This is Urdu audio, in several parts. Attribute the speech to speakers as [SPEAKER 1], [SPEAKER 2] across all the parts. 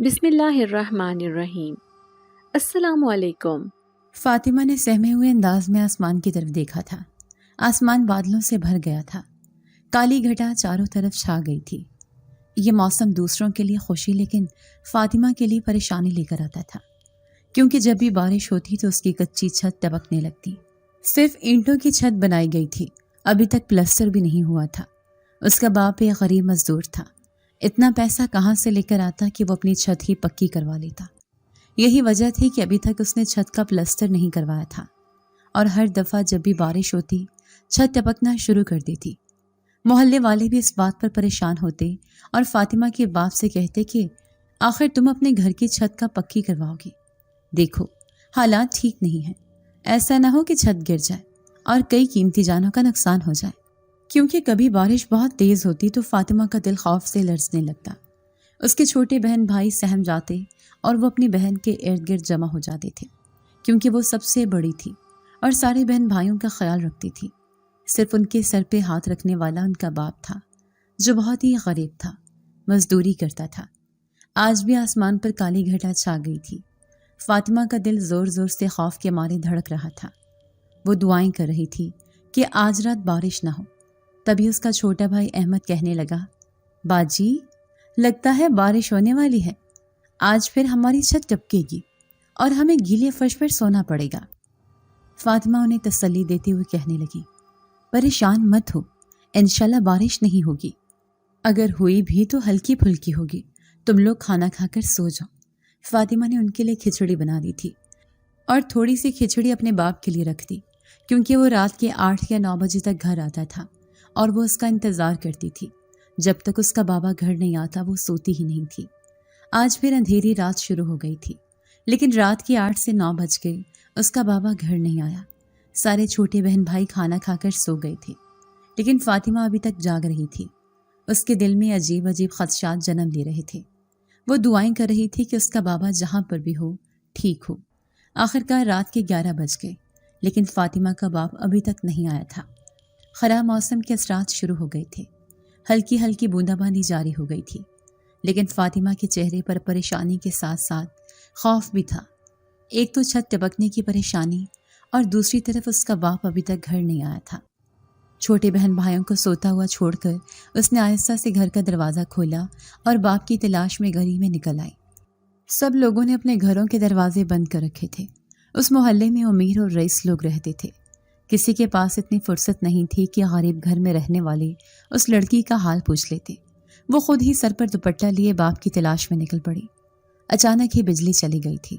[SPEAKER 1] بسم اللہ الرحمن الرحیم۔ السلام علیکم۔
[SPEAKER 2] فاطمہ نے سہمے ہوئے انداز میں آسمان کی طرف دیکھا تھا۔ آسمان بادلوں سے بھر گیا تھا، کالی گھٹا چاروں طرف چھا گئی تھی۔ یہ موسم دوسروں کے لیے خوشی لیکن فاطمہ کے لیے پریشانی لے کر آتا تھا، کیونکہ جب بھی بارش ہوتی تو اس کی کچی چھت ٹپکنے لگتی۔ صرف اینٹوں کی چھت بنائی گئی تھی، ابھی تک پلسٹر بھی نہیں ہوا تھا۔ اس کا باپ ایک غریب مزدور تھا، اتنا پیسہ کہاں سے لے کر آتا کہ وہ اپنی چھت ہی پکی کروا لیتا۔ یہی وجہ تھی کہ ابھی تک اس نے چھت کا پلسٹر نہیں کروایا تھا، اور ہر دفعہ جب بھی بارش ہوتی چھت ٹپکنا شروع کر دیتی۔ محلے والے بھی اس بات پر پریشان ہوتے اور فاطمہ کے باپ سے کہتے کہ آخر تم اپنے گھر کی چھت کا پکی کرواؤ گی، دیکھو حالات ٹھیک نہیں ہیں، ایسا نہ ہو کہ چھت گر جائے اور کئی قیمتی جانوں کا نقصان ہو جائے۔ کیونکہ کبھی بارش بہت تیز ہوتی تو فاطمہ کا دل خوف سے لرزنے لگتا۔ اس کے چھوٹے بہن بھائی سہم جاتے اور وہ اپنی بہن کے ارد گرد جمع ہو جاتے تھے، کیونکہ وہ سب سے بڑی تھی اور سارے بہن بھائیوں کا خیال رکھتی تھی۔ صرف ان کے سر پہ ہاتھ رکھنے والا ان کا باپ تھا، جو بہت ہی غریب تھا، مزدوری کرتا تھا۔ آج بھی آسمان پر کالی گھٹا چھا گئی تھی۔ فاطمہ کا دل زور زور سے خوف کے مارے دھڑک رہا تھا۔ وہ دعائیں کر رہی تھی کہ آج رات بارش نہ ہو۔ تبھی اس کا چھوٹا بھائی احمد کہنے لگا، باجی لگتا ہے بارش ہونے والی ہے، آج پھر ہماری چھت ٹپکے گی اور ہمیں گیلے فرش پر سونا پڑے گا۔ فاطمہ انہیں تسلی دیتے ہوئے کہنے لگی، پریشان مت ہو، انشاءاللہ بارش نہیں ہوگی، اگر ہوئی بھی تو ہلکی پھلکی ہوگی، تم لوگ کھانا کھا کر سو جاؤ۔ فاطمہ نے ان کے لیے کھچڑی بنا دی تھی اور تھوڑی سی کھچڑی اپنے باپ کے لیے رکھ دی، کیونکہ وہ رات کے 8 یا 9 بجے تک گھر آتا تھا اور وہ اس کا انتظار کرتی تھی۔ جب تک اس کا بابا گھر نہیں آتا وہ سوتی ہی نہیں تھی۔ آج پھر اندھیری رات شروع ہو گئی تھی، لیکن رات کی 8 سے 9 بج گئی، اس کا بابا گھر نہیں آیا۔ سارے چھوٹے بہن بھائی کھانا کھا کر سو گئے تھے، لیکن فاطمہ ابھی تک جاگ رہی تھی۔ اس کے دل میں عجیب عجیب خدشات جنم لے رہے تھے۔ وہ دعائیں کر رہی تھی کہ اس کا بابا جہاں پر بھی ہو ٹھیک ہو۔ آخرکار رات کے 11 بج گئے، لیکن فاطمہ کا باپ ابھی تک نہیں آیا تھا۔ خراب موسم کے اثرات شروع ہو گئے تھے، ہلکی ہلکی بوندا باندی جاری ہو گئی تھی، لیکن فاطمہ کے چہرے پر پریشانی کے ساتھ ساتھ خوف بھی تھا۔ ایک تو چھت ٹپکنے کی پریشانی اور دوسری طرف اس کا باپ ابھی تک گھر نہیں آیا تھا۔ چھوٹے بہن بھائیوں کو سوتا ہوا چھوڑ کر اس نے آہستہ سے گھر کا دروازہ کھولا اور باپ کی تلاش میں گلی میں نکل آئی۔ سب لوگوں نے اپنے گھروں کے دروازے بند کر رکھے تھے۔ اس محلے میں امیر اور رئیس لوگ رہتے تھے۔ کسی کے پاس اتنی فرصت نہیں تھی کہ غریب گھر میں رہنے والے اس لڑکی کا حال پوچھ لیتے۔ وہ خود ہی سر پر دوپٹہ لیے باپ کی تلاش میں نکل پڑی۔ اچانک ہی بجلی چلی گئی تھی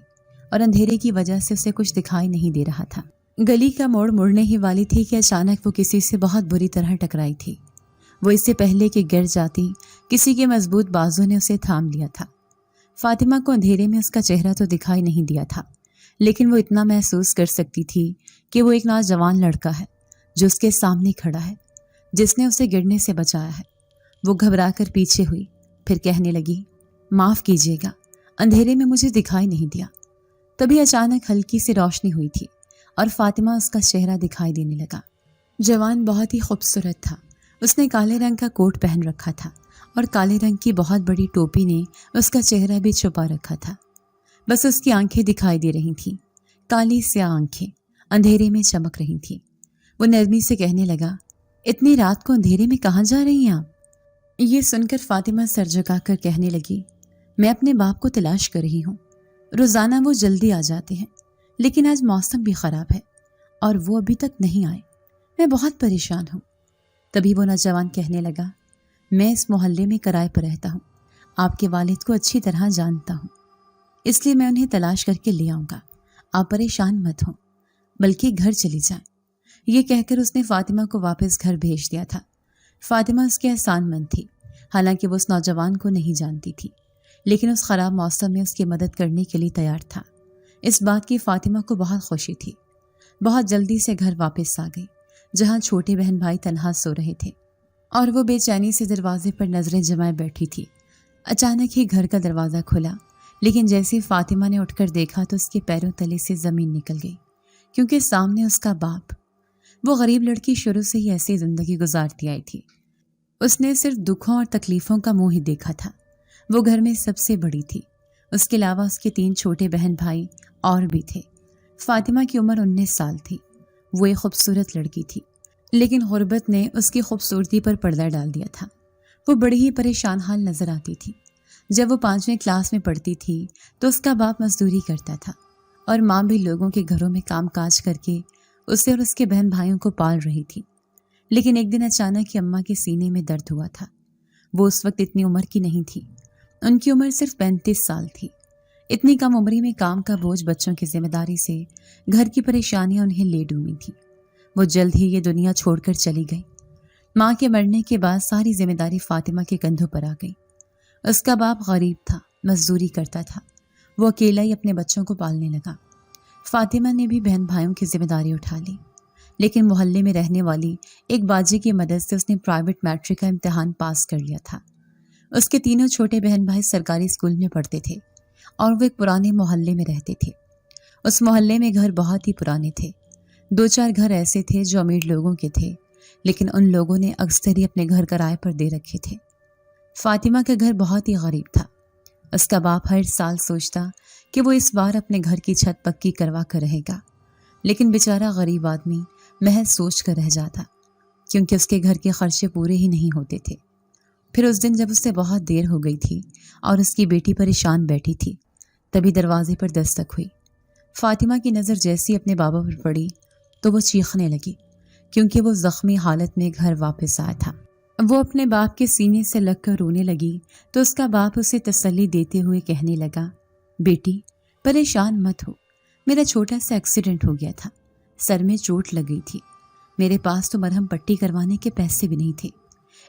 [SPEAKER 2] اور اندھیرے کی وجہ سے اسے کچھ دکھائی نہیں دے رہا تھا۔ گلی کا موڑ مڑنے ہی والی تھی کہ اچانک وہ کسی سے بہت بری طرح ٹکرائی تھی۔ وہ اس سے پہلے کہ گر جاتی، کسی کے مضبوط بازو نے اسے تھام لیا تھا۔ فاطمہ کو اندھیرے میں اس کا چہرہ تو دکھائی نہیں دیا تھا، لیکن وہ اتنا محسوس کر سکتی تھی کہ وہ ایک نوجوان لڑکا ہے جو اس کے سامنے کھڑا ہے، جس نے اسے گرنے سے بچایا ہے۔ وہ گھبرا کر پیچھے ہوئی، پھر کہنے لگی، معاف کیجیے گا، اندھیرے میں مجھے دکھائی نہیں دیا۔ تبھی اچانک ہلکی سی روشنی ہوئی تھی اور فاطمہ اس کا چہرہ دکھائی دینے لگا۔ جوان بہت ہی خوبصورت تھا۔ اس نے کالے رنگ کا کوٹ پہن رکھا تھا اور کالے رنگ کی بہت بڑی ٹوپی نے اس کا چہرہ بھی چھپا رکھا تھا۔ بس اس کی آنکھیں دکھائی دے رہی تھیں، کالی سیاہ آنکھیں اندھیرے میں چمک رہی تھیں۔ وہ نرمی سے کہنے لگا، اتنی رات کو اندھیرے میں کہاں جا رہی ہیں آپ؟ یہ سن کر فاطمہ سر جھکا کر کہنے لگی، میں اپنے باپ کو تلاش کر رہی ہوں۔ روزانہ وہ جلدی آ جاتے ہیں، لیکن آج موسم بھی خراب ہے اور وہ ابھی تک نہیں آئے، میں بہت پریشان ہوں۔ تبھی وہ نوجوان کہنے لگا، میں اس محلے میں کرائے پر رہتا ہوں، آپ کے والد کو اچھی طرح جانتا ہوں، اس لیے میں انہیں تلاش کر کے لے آؤں گا، آپ پریشان مت ہوں، بلکہ گھر چلی جائیں۔ یہ کہہ کر اس نے فاطمہ کو واپس گھر بھیج دیا تھا۔ فاطمہ اس کے احسان مند تھی، حالانکہ وہ اس نوجوان کو نہیں جانتی تھی، لیکن اس خراب موسم میں اس کی مدد کرنے کے لیے تیار تھا۔ اس بات کی فاطمہ کو بہت خوشی تھی۔ بہت جلدی سے گھر واپس آ گئی، جہاں چھوٹے بہن بھائی تنہا سو رہے تھے اور وہ بے چینی سے دروازے پر نظریں جمائے بیٹھی تھی۔ اچانک ہی گھر کا دروازہ کھلا، لیکن جیسے فاطمہ نے اٹھ کر دیکھا تو اس کے پیروں تلے سے زمین نکل گئی، کیونکہ سامنے اس کا باپ۔ وہ غریب لڑکی شروع سے ہی ایسی زندگی گزارتی آئی تھی۔ اس نے صرف دکھوں اور تکلیفوں کا منہ ہی دیکھا تھا۔ وہ گھر میں سب سے بڑی تھی اس کے علاوہ اس کے 3 چھوٹے بہن بھائی اور بھی تھے۔ فاطمہ کی عمر 19 سال تھی۔ وہ ایک خوبصورت لڑکی تھی، لیکن غربت نے اس کی خوبصورتی پر پردہ ڈال دیا تھا۔ وہ بڑی ہی پریشان حال نظر آتی تھی۔ جب وہ 5ویں کلاس میں پڑھتی تھی تو اس کا باپ مزدوری کرتا تھا اور ماں بھی لوگوں کے گھروں میں کام کاج کر کے اسے اور اس کے بہن بھائیوں کو پال رہی تھی۔ لیکن ایک دن اچانک ہی اماں کے سینے میں درد ہوا تھا۔ وہ اس وقت اتنی عمر کی نہیں تھی، ان کی عمر صرف 35 سال تھی۔ اتنی کم عمری میں کام کا بوجھ، بچوں کی ذمہ داری سے گھر کی پریشانیاں انہیں لے ڈوبی تھیں۔ وہ جلد ہی یہ دنیا چھوڑ کر چلی گئی۔ ماں کے مرنے کے بعد ساری ذمہ داری فاطمہ کے کندھوں پر آ گئی۔ اس کا باپ غریب تھا، مزدوری کرتا تھا۔ وہ اکیلا ہی اپنے بچوں کو پالنے لگا۔ فاطمہ نے بھی بہن بھائیوں کی ذمہ داری اٹھا لی، لیکن محلے میں رہنے والی ایک باجی کی مدد سے اس نے پرائیویٹ میٹرک کا امتحان پاس کر لیا تھا۔ اس کے تینوں چھوٹے بہن بھائی سرکاری اسکول میں پڑھتے تھے اور وہ ایک پرانے محلے میں رہتے تھے۔ اس محلے میں گھر بہت ہی پرانے تھے۔ 2-4 گھر ایسے تھے جو امیر لوگوں کے تھے، لیکن ان لوگوں نے اکثر ہی اپنے گھر کرائے پر دے رکھے تھے۔ فاطمہ کا گھر بہت ہی غریب تھا۔ اس کا باپ ہر سال سوچتا کہ وہ اس بار اپنے گھر کی چھت پکی کروا کر رہے گا، لیکن بیچارہ غریب آدمی محض سوچ کر رہ جاتا، کیونکہ اس کے گھر کے خرچے پورے ہی نہیں ہوتے تھے۔ پھر اس دن جب اسے بہت دیر ہو گئی تھی اور اس کی بیٹی پریشان بیٹھی تھی، تبھی دروازے پر دستک ہوئی۔ فاطمہ کی نظر جیسی اپنے بابا پر پڑی تو وہ چیخنے لگی، کیونکہ وہ زخمی حالت میں گھر واپس آیا تھا۔ وہ اپنے باپ کے سینے سے لگ کر رونے لگی تو اس کا باپ اسے تسلی دیتے ہوئے کہنے لگا، بیٹی پریشان مت ہو، میرا چھوٹا سا ایکسیڈنٹ ہو گیا تھا، سر میں چوٹ لگ گئی تھی، میرے پاس تو مرہم پٹی کروانے کے پیسے بھی نہیں تھے۔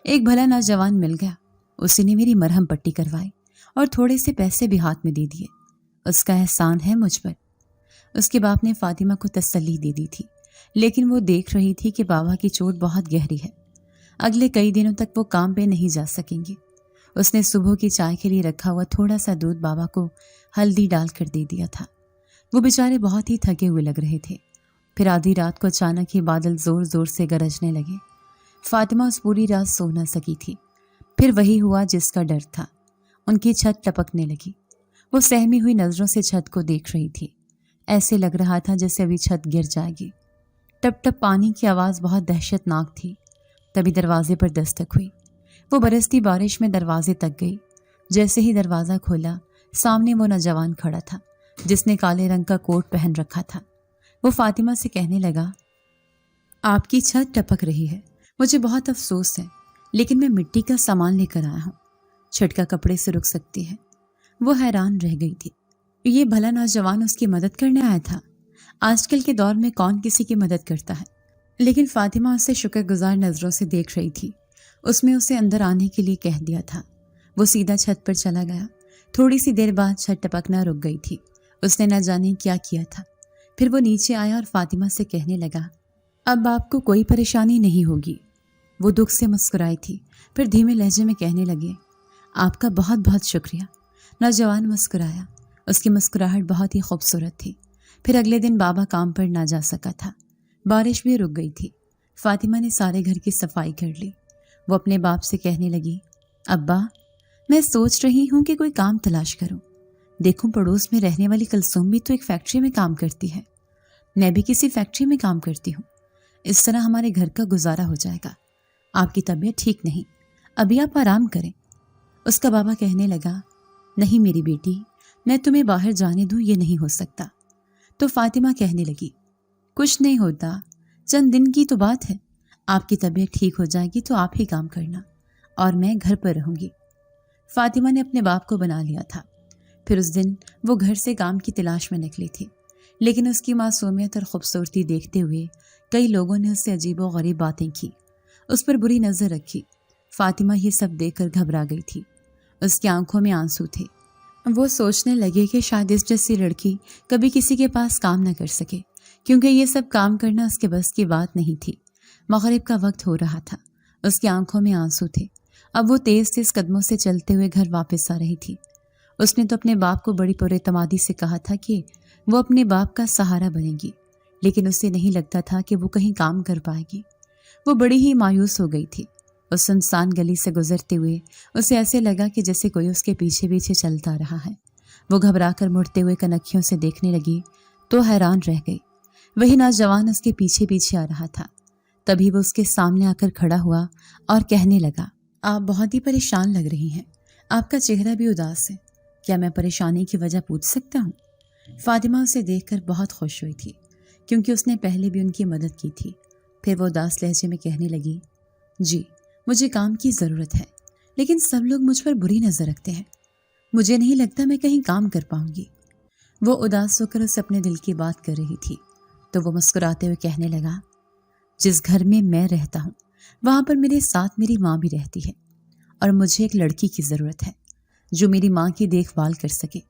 [SPEAKER 2] ایک بھلا نوجوان مل گیا، اسی نے میری مرہم پٹی کروائی اور تھوڑے سے پیسے بھی ہاتھ میں دے دیے، اس کا احسان ہے مجھ پر۔ اس کے باپ نے فاطمہ کو تسلی دے دی تھی، لیکن وہ دیکھ رہی تھی کہ بابا کی چوٹ بہت گہری ہے، اگلے کئی دنوں تک وہ کام پہ نہیں جا سکیں گے۔ اس نے صبح کی چائے کے لیے رکھا ہوا تھوڑا سا دودھ بابا کو ہلدی ڈال کر دے دیا تھا۔ وہ بیچارے بہت ہی تھکے ہوئے لگ رہے تھے۔ پھر آدھی رات کو اچانک ہی بادل زور زور سے گرجنے لگے۔ فاطمہ اس پوری رات سو نہ سکی تھی۔ پھر وہی ہوا جس کا ڈر تھا، ان کی چھت ٹپکنے لگی۔ وہ سہمی ہوئی نظروں سے چھت کو دیکھ رہی تھی، ایسے لگ رہا تھا جیسے ابھی چھت گر جائے گی۔ ٹپ ٹپ پانی کی آواز بہت دہشت ناک تھی۔ تبھی دروازے پر دستک ہوئی۔ وہ برستی بارش میں دروازے تک گئی۔ جیسے ہی دروازہ کھولا، سامنے وہ نوجوان کھڑا تھا جس نے کالے رنگ کا کوٹ پہن رکھا تھا۔ وہ فاطمہ سے کہنے لگا، آپ کی چھت ٹپک رہی ہے، مجھے بہت افسوس ہے، لیکن میں مٹی کا سامان لے کر آیا ہوں، چھٹکا کپڑے سے رک سکتی ہے۔ وہ حیران رہ گئی تھی، یہ بھلا نوجوان اس کی مدد کرنے آیا تھا؟ آج کل کے دور میں کون کسی کی مدد کرتا ہے؟ لیکن فاطمہ اسے شکر گزار نظروں سے دیکھ رہی تھی۔ اس میں اسے اندر آنے کے لیے کہہ دیا تھا۔ وہ سیدھا چھت پر چلا گیا۔ تھوڑی سی دیر بعد چھت ٹپکنا رک گئی تھی۔ اس نے نہ جانے کیا کیا تھا۔ پھر وہ نیچے آیا اور فاطمہ سے کہنے لگا، اب آپ کو کوئی پریشانی نہیں ہوگی۔ وہ دکھ سے مسکرائی تھی، پھر دھیمے لہجے میں کہنے لگے، آپ کا بہت بہت شکریہ۔ نوجوان مسکرایا۔ اس کی مسکراہٹ بہت ہی خوبصورت تھی۔ پھر اگلے دن بابا کام پر نہ جا سکا تھا۔ بارش بھی رک گئی تھی۔ فاطمہ نے سارے گھر کی صفائی کر لی۔ وہ اپنے باپ سے کہنے لگی، ابا میں سوچ رہی ہوں کہ کوئی کام تلاش کروں۔ دیکھوں پڑوس میں رہنے والی کلثوم بھی تو ایک فیکٹری میں کام کرتی ہے، میں بھی کسی فیکٹری میں کام کرتی ہوں، اس طرح ہمارے گھر کا گزارا ہو جائے گا۔ آپ کی طبیعت ٹھیک نہیں، ابھی آپ آرام کریں۔ اس کا بابا کہنے لگا، نہیں میری بیٹی، میں تمہیں باہر جانے دوں یہ نہیں ہو سکتا۔ تو فاطمہ کہنے لگی، کچھ نہیں ہوتا، چند دن کی تو بات ہے، آپ کی طبیعت ٹھیک ہو جائے گی تو آپ ہی کام کرنا اور میں گھر پر رہوں گی۔ فاطمہ نے اپنے باپ کو بنا لیا تھا۔ پھر اس دن وہ گھر سے کام کی تلاش میں نکلی تھی، لیکن اس کی معصومیت اور خوبصورتی دیکھتے ہوئے کئی لوگوں نے اس سے عجیب و غریب باتیں کی، اس پر بری نظر رکھی۔ فاطمہ یہ سب دیکھ کر گھبرا گئی تھی۔ اس کی آنکھوں میں آنسو تھے۔ وہ سوچنے لگے کہ شاید اس جیسی لڑکی کبھی کسی کے پاس کام نہ کر سکے، کیونکہ یہ سب کام کرنا اس کے بس کی بات نہیں تھی۔ مغرب کا وقت ہو رہا تھا۔ اس کی آنکھوں میں آنسو تھے۔ اب وہ تیز تیز قدموں سے چلتے ہوئے گھر واپس آ رہی تھی۔ اس نے تو اپنے باپ کو بڑی پر اعتمادی سے کہا تھا کہ وہ اپنے باپ کا سہارا بنے گی، لیکن اسے نہیں لگتا تھا کہ وہ کہیں کام کر پائے گی۔ وہ بڑی ہی مایوس ہو گئی تھی۔ اس سنسان گلی سے گزرتے ہوئے اسے ایسے لگا کہ جیسے کوئی اس کے پیچھے پیچھے چلتا رہا ہے۔ وہ گھبرا کر مڑتے ہوئے کنکھیوں سے دیکھنے لگی تو حیران رہ گئی۔ وہی نوجوان اس کے پیچھے پیچھے آ رہا تھا۔ تبھی وہ اس کے سامنے آ کر کھڑا ہوا اور کہنے لگا، آپ بہت ہی پریشان لگ رہی ہیں، آپ کا چہرہ بھی اداس ہے، کیا میں پریشانی کی وجہ پوچھ سکتا ہوں؟ فاطمہ اسے دیکھ کر بہت خوش ہوئی تھی کیونکہ اس نے پہلے بھی ان کی مدد کی تھی۔ پھر وہ اداس لہجے میں کہنے لگی، جی مجھے کام کی ضرورت ہے، لیکن سب لوگ مجھ پر بری نظر رکھتے ہیں، مجھے نہیں لگتا میں کہیں کام کر پاؤں گی۔ وہ اداس ہو کر اسے اپنے دل کی بات کر رہی تھی تو وہ مسکراتے ہوئے کہنے لگا، جس گھر میں رہتا ہوں وہاں پر میرے ساتھ میری ماں بھی رہتی ہے اور مجھے ایک لڑکی کی ضرورت ہے جو میری ماں کی دیکھ بھال کر سکے۔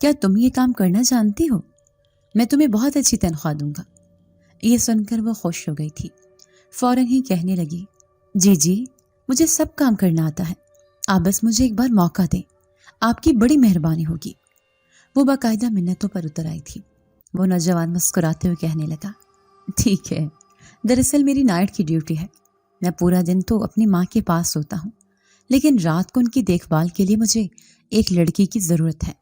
[SPEAKER 2] کیا تم یہ کام کرنا جانتی ہو؟ میں تمہیں بہت اچھی تنخواہ دوں گا۔ یہ سن کر وہ خوش ہو گئی تھی، فوراً ہی کہنے لگی، جی مجھے سب کام کرنا آتا ہے، آپ بس مجھے ایک بار موقع دیں، آپ کی بڑی مہربانی ہوگی۔ وہ باقاعدہ منتوں پر اتر آئی تھی۔ وہ نوجوان مسکراتے ہوئے کہنے لگا، ٹھیک ہے، دراصل میری نائٹ کی ڈیوٹی ہے، میں پورا دن تو اپنی ماں کے پاس سوتا ہوں، لیکن رات کو ان کی دیکھ بھال کے لیے مجھے ایک لڑکی کی ضرورت ہے۔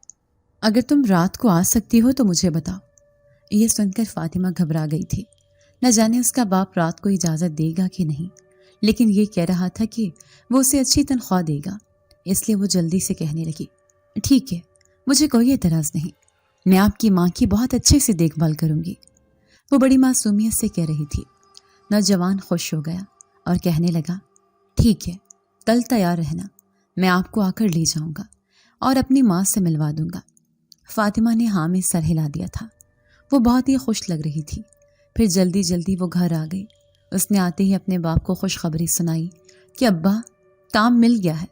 [SPEAKER 2] اگر تم رات کو آ سکتی ہو تو مجھے بتاؤ۔ یہ سن کر فاطمہ گھبرا گئی تھی، نہ جانے اس کا باپ رات کو اجازت دے گا کہ نہیں، لیکن یہ کہہ رہا تھا کہ وہ اسے اچھی تنخواہ دے گا، اس لیے وہ جلدی سے کہنے لگی، ٹھیک ہے، مجھے کوئی اعتراض نہیں، میں آپ کی ماں کی بہت اچھے سے دیکھ بھال کروں گی۔ وہ بڑی معصومیت سے کہہ رہی تھی۔ نوجوان خوش ہو گیا اور کہنے لگا، ٹھیک ہے، کل تیار رہنا، میں آپ کو آ کر لے جاؤں گا اور اپنی ماں سے ملوا دوں گا۔ فاطمہ نے ہاں میں سر ہلا دیا تھا۔ وہ بہت ہی خوش لگ رہی تھی۔ پھر جلدی وہ گھر آ گئی۔ اس نے آتے ہی اپنے باپ کو خوشخبری سنائی کہ ابا، کام مل گیا ہے،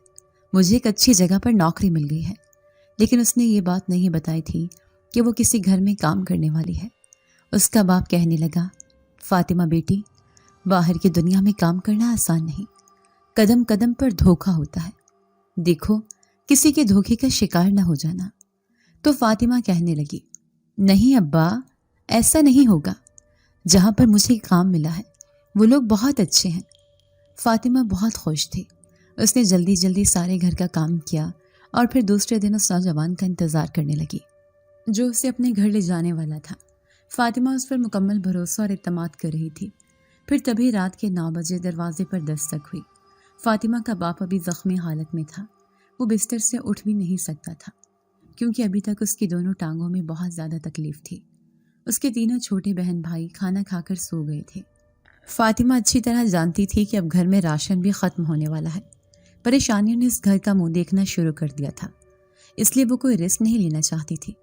[SPEAKER 2] مجھے ایک اچھی جگہ پر نوکری مل گئی ہے۔ لیکن اس نے یہ بات نہیں بتائی تھی کہ وہ کسی گھر میں کام کرنے والی ہے۔ اس کا باپ کہنے لگا، فاطمہ بیٹی، باہر کی دنیا میں کام کرنا آسان نہیں، قدم قدم پر دھوکہ ہوتا ہے، دیکھو کسی کے دھوکے کا شکار نہ ہو جانا۔ تو فاطمہ کہنے لگی، نہیں ابا، ایسا نہیں ہوگا، جہاں پر مجھے کام ملا ہے وہ لوگ بہت اچھے ہیں۔ فاطمہ بہت خوش تھی۔ اس نے جلدی سارے گھر کا کام کیا اور پھر دوسرے دن اس نوجوان کا انتظار کرنے لگی جو اسے اپنے گھر لے جانے والا تھا۔ فاطمہ اس پر مکمل بھروسہ اور اعتماد کر رہی تھی۔ پھر تبھی رات کے 9 بجے دروازے پر دستک ہوئی۔ فاطمہ کا باپ ابھی زخمی حالت میں تھا۔ وہ بستر سے اٹھ بھی نہیں سکتا تھا کیونکہ ابھی تک اس کی دونوں ٹانگوں میں بہت زیادہ تکلیف تھی۔ اس کے تینوں چھوٹے بہن بھائی کھانا کھا کر سو گئے تھے۔ فاطمہ اچھی طرح جانتی تھی کہ اب گھر میں راشن بھی ختم ہونے والا ہے۔ پریشانیوں نے اس گھر کا منہ دیکھنا شروع کر دیا تھا، اس لیے وہ کوئی رسک نہیں لینا چاہتی تھی۔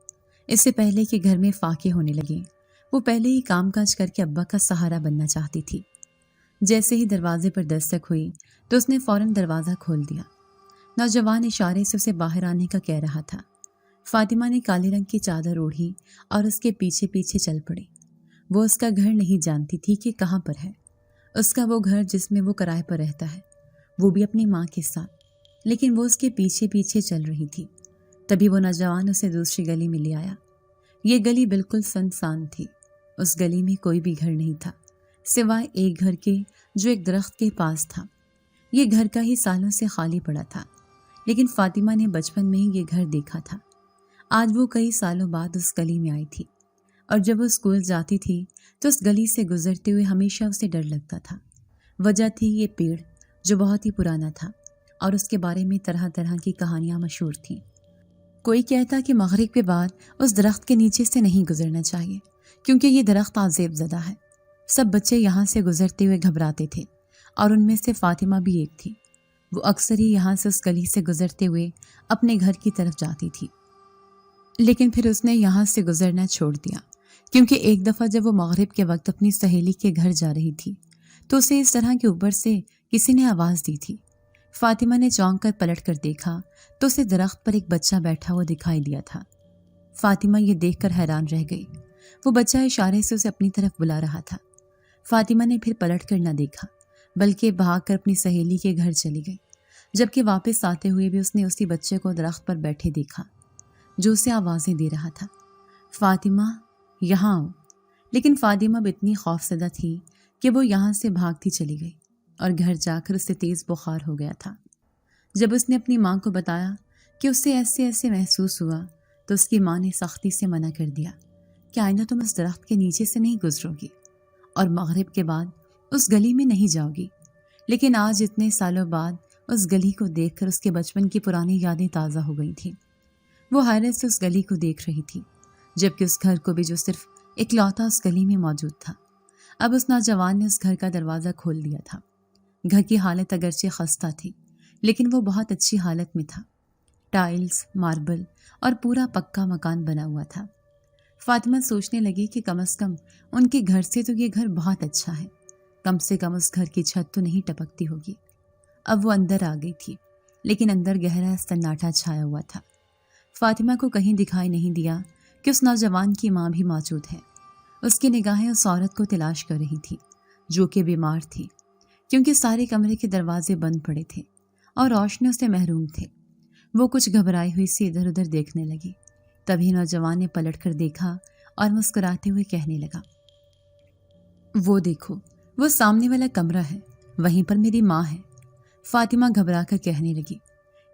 [SPEAKER 2] اس سے پہلے کہ گھر میں فاقے ہونے لگے، وہ پہلے ہی کام کاج کر کے ابا کا سہارا بننا چاہتی تھی۔ جیسے ہی دروازے پر دستک ہوئی تو اس نے فوراً دروازہ کھول دیا۔ نوجوان اشارے سے اسے باہر آنے کا کہہ رہا تھا۔ فاطمہ نے کالے رنگ کی چادر اوڑھی اور اس کے پیچھے پیچھے چل پڑی۔ وہ اس کا گھر نہیں جانتی تھی کہ کہاں پر ہے۔ اس کا وہ گھر جس میں وہ کرائے پر رہتا ہے، وہ بھی اپنی ماں کے ساتھ، لیکن وہ اس کے پیچھے پیچھے چل رہی تھی۔ تبھی وہ نوجوان اسے دوسری گلی میں لے آیا۔ یہ گلی بالکل سنسان تھی۔ اس گلی میں کوئی بھی گھر نہیں تھا سوائے ایک گھر کے جو ایک درخت کے پاس تھا۔ یہ گھر کا ہی سالوں سے خالی پڑا تھا، لیکن فاطمہ نے بچپن میں ہی یہ گھر دیکھا تھا۔ آج وہ کئی سالوں بعد اس گلی میں آئی تھی، اور جب وہ اسکول جاتی تھی تو اس گلی سے گزرتے ہوئے ہمیشہ اسے ڈر لگتا تھا۔ وجہ تھی یہ پیڑ جو بہت ہی پرانا تھا اور اس کے بارے میں طرح طرح کی کہانیاں مشہور تھیں۔ کوئی کہتا کہ مغرب کے بعد اس درخت کے نیچے سے نہیں گزرنا چاہیے کیونکہ یہ درخت عذاب زدہ ہے۔ سب بچے یہاں سے گزرتے ہوئے گھبراتے تھے اور ان میں سے فاطمہ بھی ایک تھی۔ وہ اکثر ہی یہاں سے اس گلی سے گزرتے ہوئے اپنے گھر کی طرف جاتی تھی، لیکن پھر اس نے یہاں سے گزرنا چھوڑ دیا کیونکہ ایک دفعہ جب وہ مغرب کے وقت اپنی سہیلی کے گھر جا رہی تھی تو اسے اس طرح کے اوپر سے کسی نے آواز دی تھی۔ فاطمہ نے چونک کر پلٹ کر دیکھا تو اسے درخت پر ایک بچہ بیٹھا ہوا دکھائی دیا تھا۔ فاطمہ یہ دیکھ کر حیران رہ گئی۔ وہ بچہ اشارے سے اسے اپنی طرف بلا رہا تھا۔ فاطمہ نے پھر پلٹ کر نہ دیکھا بلکہ بھاگ کر اپنی سہیلی کے گھر چلی گئی، جبکہ واپس آتے ہوئے بھی اس نے اسی بچے کو درخت پر بیٹھے دیکھا جو اسے آوازیں دے رہا تھا، فاطمہ یہاں آؤ۔ لیکن فاطمہ اب اتنی خوفزدہ تھی کہ وہ یہاں سے بھاگتی چلی گئی اور گھر جا کر اسے تیز بخار ہو گیا تھا۔ جب اس نے اپنی ماں کو بتایا کہ اسے ایسے محسوس ہوا تو اس کی ماں نے سختی سے منع کر دیا کہ آئندہ تم اس درخت کے نیچے سے نہیں گزرو گی اور مغرب کے بعد اس گلی میں نہیں جاؤ گی۔ لیکن آج اتنے سالوں بعد اس گلی کو دیکھ کر اس کے بچپن کی پرانی یادیں تازہ ہو گئی تھیں۔ وہ حیرت سے اس گلی کو دیکھ رہی تھی، جبکہ اس گھر کو بھی جو صرف اکلوتا اس گلی میں موجود تھا۔ اب اس نوجوان نے اس گھر کا دروازہ کھول دیا تھا۔ گھر کی حالت اگرچہ خستہ تھی، لیکن وہ بہت اچھی حالت میں تھا۔ ٹائلز، ماربل اور پورا پکا مکان بنا ہوا تھا۔ فاطمہ سوچنے لگی کہ کم از کم ان کے گھر سے تو یہ گھر بہت اچھا ہے، کم سے کم اس گھر کی چھت تو نہیں ٹپکتی ہوگی۔ اب وہ اندر آ گئی تھی، لیکن اندر گہرا سناٹا چھایا ہوا تھا۔ فاطمہ کو کہیں دکھائی نہیں دیا کہ اس نوجوان کی ماں بھی موجود ہے۔ اس کی نگاہیں اس عورت کو تلاش کر رہی تھی جو کہ بیمار تھی، کیونکہ سارے کمرے کے دروازے بند پڑے تھے اور روشنیوں سے محروم تھے۔ وہ کچھ گھبرائی ہوئی سی ادھر ادھر دیکھنے لگی۔ تبھی نوجوان نے پلٹ کر دیکھا اور مسکراتے ہوئے کہنے لگا، وہ دیکھو، وہ سامنے والا کمرہ ہے، وہیں پر میری ماں ہے۔ فاطمہ گھبرا کر کہنے لگی،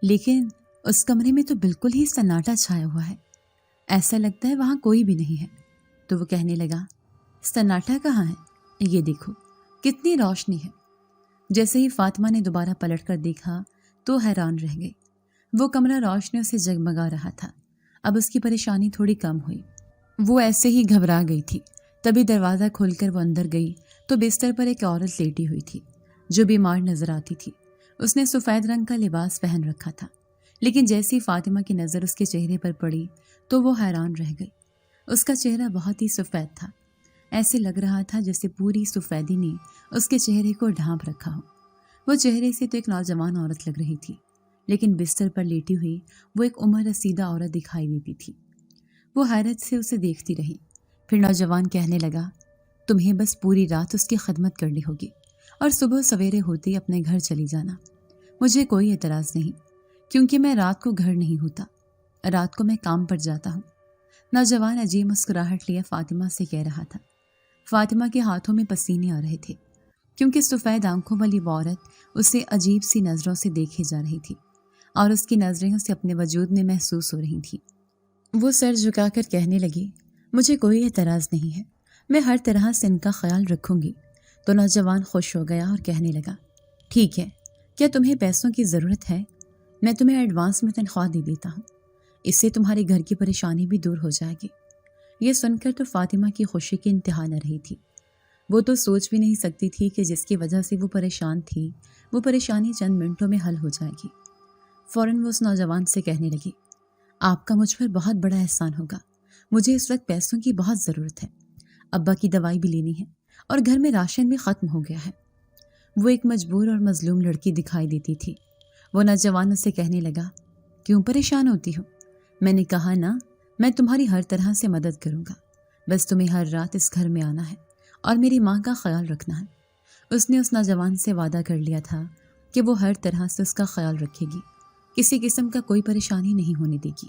[SPEAKER 2] لیکن اس کمرے میں تو بالکل ہی سناٹا چھایا ہوا ہے، ایسا لگتا ہے وہاں کوئی بھی نہیں ہے۔ تو وہ کہنے لگا، سناٹا کہاں ہے؟ یہ دیکھو کتنی روشنی ہے۔ جیسے ہی فاطمہ نے دوبارہ پلٹ کر دیکھا تو حیران رہ گئی۔ وہ کمرہ روشنیوں سے جگمگا رہا تھا۔ اب اس کی پریشانی تھوڑی کم ہوئی۔ وہ ایسے ہی گھبرا گئی تھی۔ تبھی دروازہ کھول کر وہ اندر گئی تو بستر پر ایک عورت لیٹی ہوئی تھی جو بیمار نظر آتی تھی۔ اس نے سفید رنگ کا لباس پہن رکھا تھا، لیکن جیسی فاطمہ کی نظر اس کے چہرے پر پڑی تو وہ حیران رہ گئی۔ اس کا چہرہ بہت ہی سفید تھا، ایسے لگ رہا تھا جیسے پوری سفیدی نے اس کے چہرے کو ڈھانپ رکھا ہو۔ وہ چہرے سے تو ایک نوجوان عورت لگ رہی تھی، لیکن بستر پر لیٹی ہوئی وہ ایک عمر رسیدہ عورت دکھائی دیتی تھی۔ وہ حیرت سے اسے دیکھتی رہی۔ پھر نوجوان کہنے لگا، تمہیں بس پوری رات اس کی خدمت کرنی ہوگی اور صبح سویرے ہوتے ہی اپنے گھر چلی جانا۔ مجھے کوئی اعتراض نہیں، کیونکہ میں رات کو گھر نہیں ہوتا، رات کو میں کام پر جاتا ہوں۔ نوجوان عجیب مسکراہٹ لیے فاطمہ سے کہہ رہا تھا۔ فاطمہ کے ہاتھوں میں پسینے آ رہے تھے، کیونکہ سفید آنکھوں والی وہ عورت اسے عجیب سی نظروں سے دیکھے جا رہی تھی اور اس کی نظریں اسے اپنے وجود میں محسوس ہو رہی تھیں۔ وہ سر جھکا کر کہنے لگی، مجھے کوئی اعتراض نہیں ہے، میں ہر طرح سے ان کا خیال رکھوں گی۔ تو نوجوان خوش ہو گیا اور کہنے لگا، ٹھیک ہے، کیا تمہیں پیسوں کی ضرورت ہے؟ میں تمہیں ایڈوانس میں تنخواہ دے دیتا ہوں، اس سے تمہارے گھر کی پریشانی بھی دور ہو جائے گی۔ یہ سن کر تو فاطمہ کی خوشی کی انتہا نہ رہی تھی۔ وہ تو سوچ بھی نہیں سکتی تھی کہ جس کی وجہ سے وہ پریشان تھی وہ پریشانی چند منٹوں میں حل ہو جائے گی۔ فوراً وہ اس نوجوان سے کہنے لگی، آپ کا مجھ پر بہت بڑا احسان ہوگا، مجھے اس وقت پیسوں کی بہت ضرورت ہے، ابا کی دوائی بھی لینی ہے اور گھر میں راشن بھی ختم ہو گیا ہے۔ وہ ایک مجبور اور مظلوم لڑکی دکھائی دیتی تھی۔ وہ نوجوان اسے کہنے لگا، کیوں پریشان ہوتی ہو؟ میں نے کہا نا، میں تمہاری ہر طرح سے مدد کروں گا، بس تمہیں ہر رات اس گھر میں آنا ہے اور میری ماں کا خیال رکھنا ہے۔ اس نے اس نوجوان سے وعدہ کر لیا تھا کہ وہ ہر طرح سے اس کا خیال رکھے گی، کسی قسم کا کوئی پریشانی نہیں ہونے دے گی۔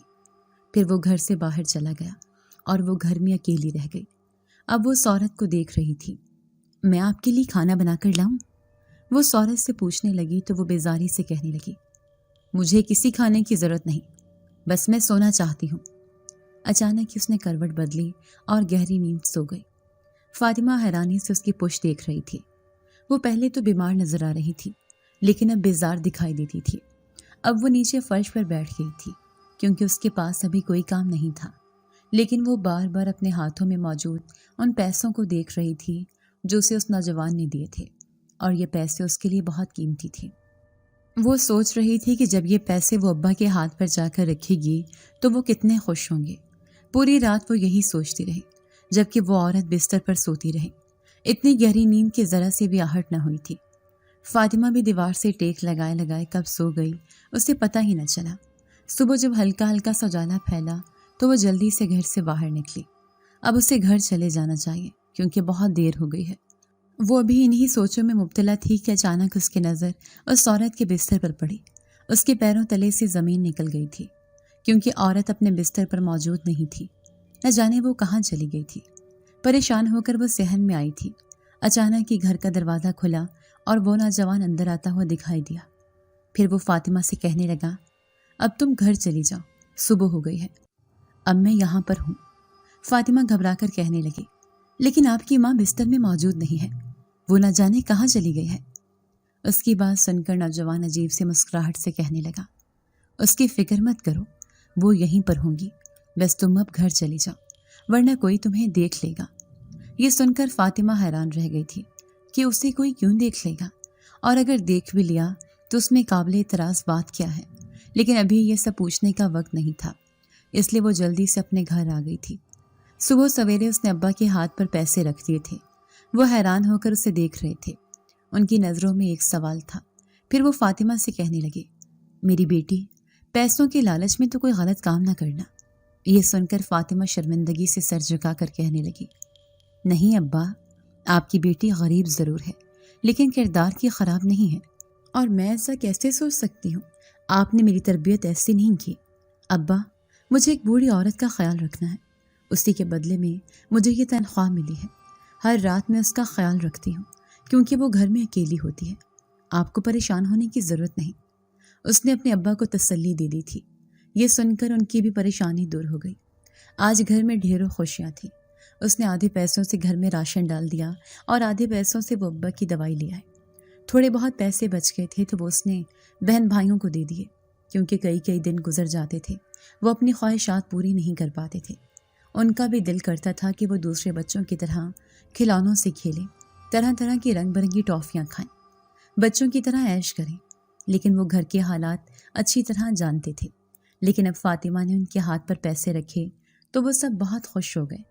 [SPEAKER 2] پھر وہ گھر سے باہر چلا گیا اور وہ گھر میں اکیلی رہ گئی۔ اب وہ اس عورت کو دیکھ رہی تھی۔ میں آپ کے لیے کھانا بنا کر لاؤں؟ وہ اس عورت سے پوچھنے لگی تو وہ بیزاری سے کہنے لگی، مجھے کسی کھانے کی ضرورت نہیں، بس میں سونا چاہتی ہوں۔ اچانک اس نے کروٹ بدلی اور گہری نیند سو گئی۔ فاطمہ حیرانی سے اس کی پشت دیکھ رہی تھی۔ وہ پہلے تو بیمار نظر آ رہی تھی، لیکن اب بیزار دکھائی دیتی تھی۔ اب وہ نیچے فرش پر بیٹھ گئی تھی، کیونکہ اس کے پاس ابھی کوئی کام نہیں تھا، لیکن وہ بار بار اپنے ہاتھوں میں موجود ان پیسوں کو دیکھ رہی تھی جو اسے اس نوجوان نے دیے تھے، اور یہ پیسے اس کے لیے بہت قیمتی تھے۔ وہ سوچ رہی تھی کہ جب یہ پیسے وہ ابا کے ہاتھ پر جا کر رکھے گی تو وہ کتنے خوش ہوں گے۔ پوری رات وہ یہی سوچتی رہی، جبکہ وہ عورت بستر پر سوتی رہی۔ اتنی گہری نیند کی ذرا سے بھی آہٹ نہ ہوئی تھی۔ فاطمہ بھی دیوار سے ٹیک لگائے لگائے کب سو گئی اسے پتہ ہی نہ چلا۔ صبح جب ہلکا ہلکا سا اجالا پھیلا تو وہ جلدی سے گھر سے باہر نکلی۔ اب اسے گھر چلے جانا چاہیے کیونکہ بہت دیر ہو گئی ہے۔ وہ ابھی انہی سوچوں میں مبتلا تھی کہ اچانک اس کی نظر اس عورت کے بستر پر پڑی۔ اس کے پیروں تلے سے زمین نکل گئی تھی، کیونکہ عورت اپنے بستر پر موجود نہیں تھی۔ نہ جانے وہ کہاں چلی گئی تھی۔ پریشان ہو کر وہ صحن میں آئی تھی۔ اچانک ہی گھر کا دروازہ کھلا اور وہ نوجوان اندر آتا ہوا دکھائی دیا۔ پھر وہ فاطمہ سے کہنے لگا، اب تم گھر چلی جاؤ، صبح ہو گئی ہے۔ اب میں یہاں پر ہوں، فاطمہ گھبرا کر کہنے لگی۔ لیکن آپ کی ماں بستر میں موجود نہیں ہے، وہ نہ جانے کہاں چلی گئی ہے۔ اس کی بات سن کر نوجوان عجیب سے مسکراہٹ سے کہنے لگا، اس کی فکر مت کرو، وہ یہیں پر ہوں گی، بس تم اب گھر چلی جاؤ ورنہ کوئی تمہیں دیکھ لے گا۔ یہ سن کر فاطمہ حیران رہ گئی تھی کہ اسے کوئی کیوں دیکھ لے گا، اور اگر دیکھ بھی لیا تو اس میں قابل اعتراض بات کیا ہے۔ لیکن ابھی یہ سب پوچھنے کا وقت نہیں تھا، اس لیے وہ جلدی سے اپنے گھر آ گئی تھی۔ صبح سویرے اس نے ابا کے ہاتھ پر پیسے رکھ دیے تھے۔ وہ حیران ہو کر اسے دیکھ رہے تھے۔ ان کی نظروں میں ایک سوال تھا۔ پھر وہ فاطمہ سے کہنے لگے، میری بیٹی، پیسوں کے لالچ میں تو کوئی غلط کام نہ کرنا۔ یہ سن کر فاطمہ شرمندگی سے سر جھکا کر کہنے لگی، نہیں ابا، آپ کی بیٹی غریب ضرور ہے لیکن کردار کی خراب نہیں ہے، اور میں ایسا کیسے سوچ سکتی ہوں؟ آپ نے میری تربیت ایسی نہیں کی۔ ابا، مجھے ایک بوڑھی عورت کا خیال رکھنا ہے، اسی کے بدلے میں مجھے یہ تنخواہ ملی ہے۔ ہر رات میں اس کا خیال رکھتی ہوں کیونکہ وہ گھر میں اکیلی ہوتی ہے۔ آپ کو پریشان ہونے کی ضرورت نہیں۔ اس نے اپنے ابا کو تسلی دے دی تھی۔ یہ سن کر ان کی بھی پریشانی دور ہو گئی۔ آج گھر میں ڈھیروں خوشیاں تھیں۔ اس نے آدھے پیسوں سے گھر میں راشن ڈال دیا اور آدھے پیسوں سے وہ ابا کی دوائی لے آئے۔ تھوڑے بہت پیسے بچ گئے تھے تو وہ اس نے بہن بھائیوں کو دے دیے، کیونکہ کئی دن گزر جاتے تھے، وہ اپنی خواہشات پوری نہیں کر پاتے تھے۔ ان کا بھی دل کرتا تھا کہ وہ دوسرے بچوں کی طرح کھلونوں سے کھیلیں، طرح طرح کی رنگ برنگی ٹافیاں کھائیں، بچوں کی طرح عیش کریں، لیکن وہ گھر کے حالات اچھی طرح جانتے تھے۔ لیکن اب فاطمہ نے ان کے ہاتھ پر پیسے رکھے تو وہ سب بہت خوش ہو گئے۔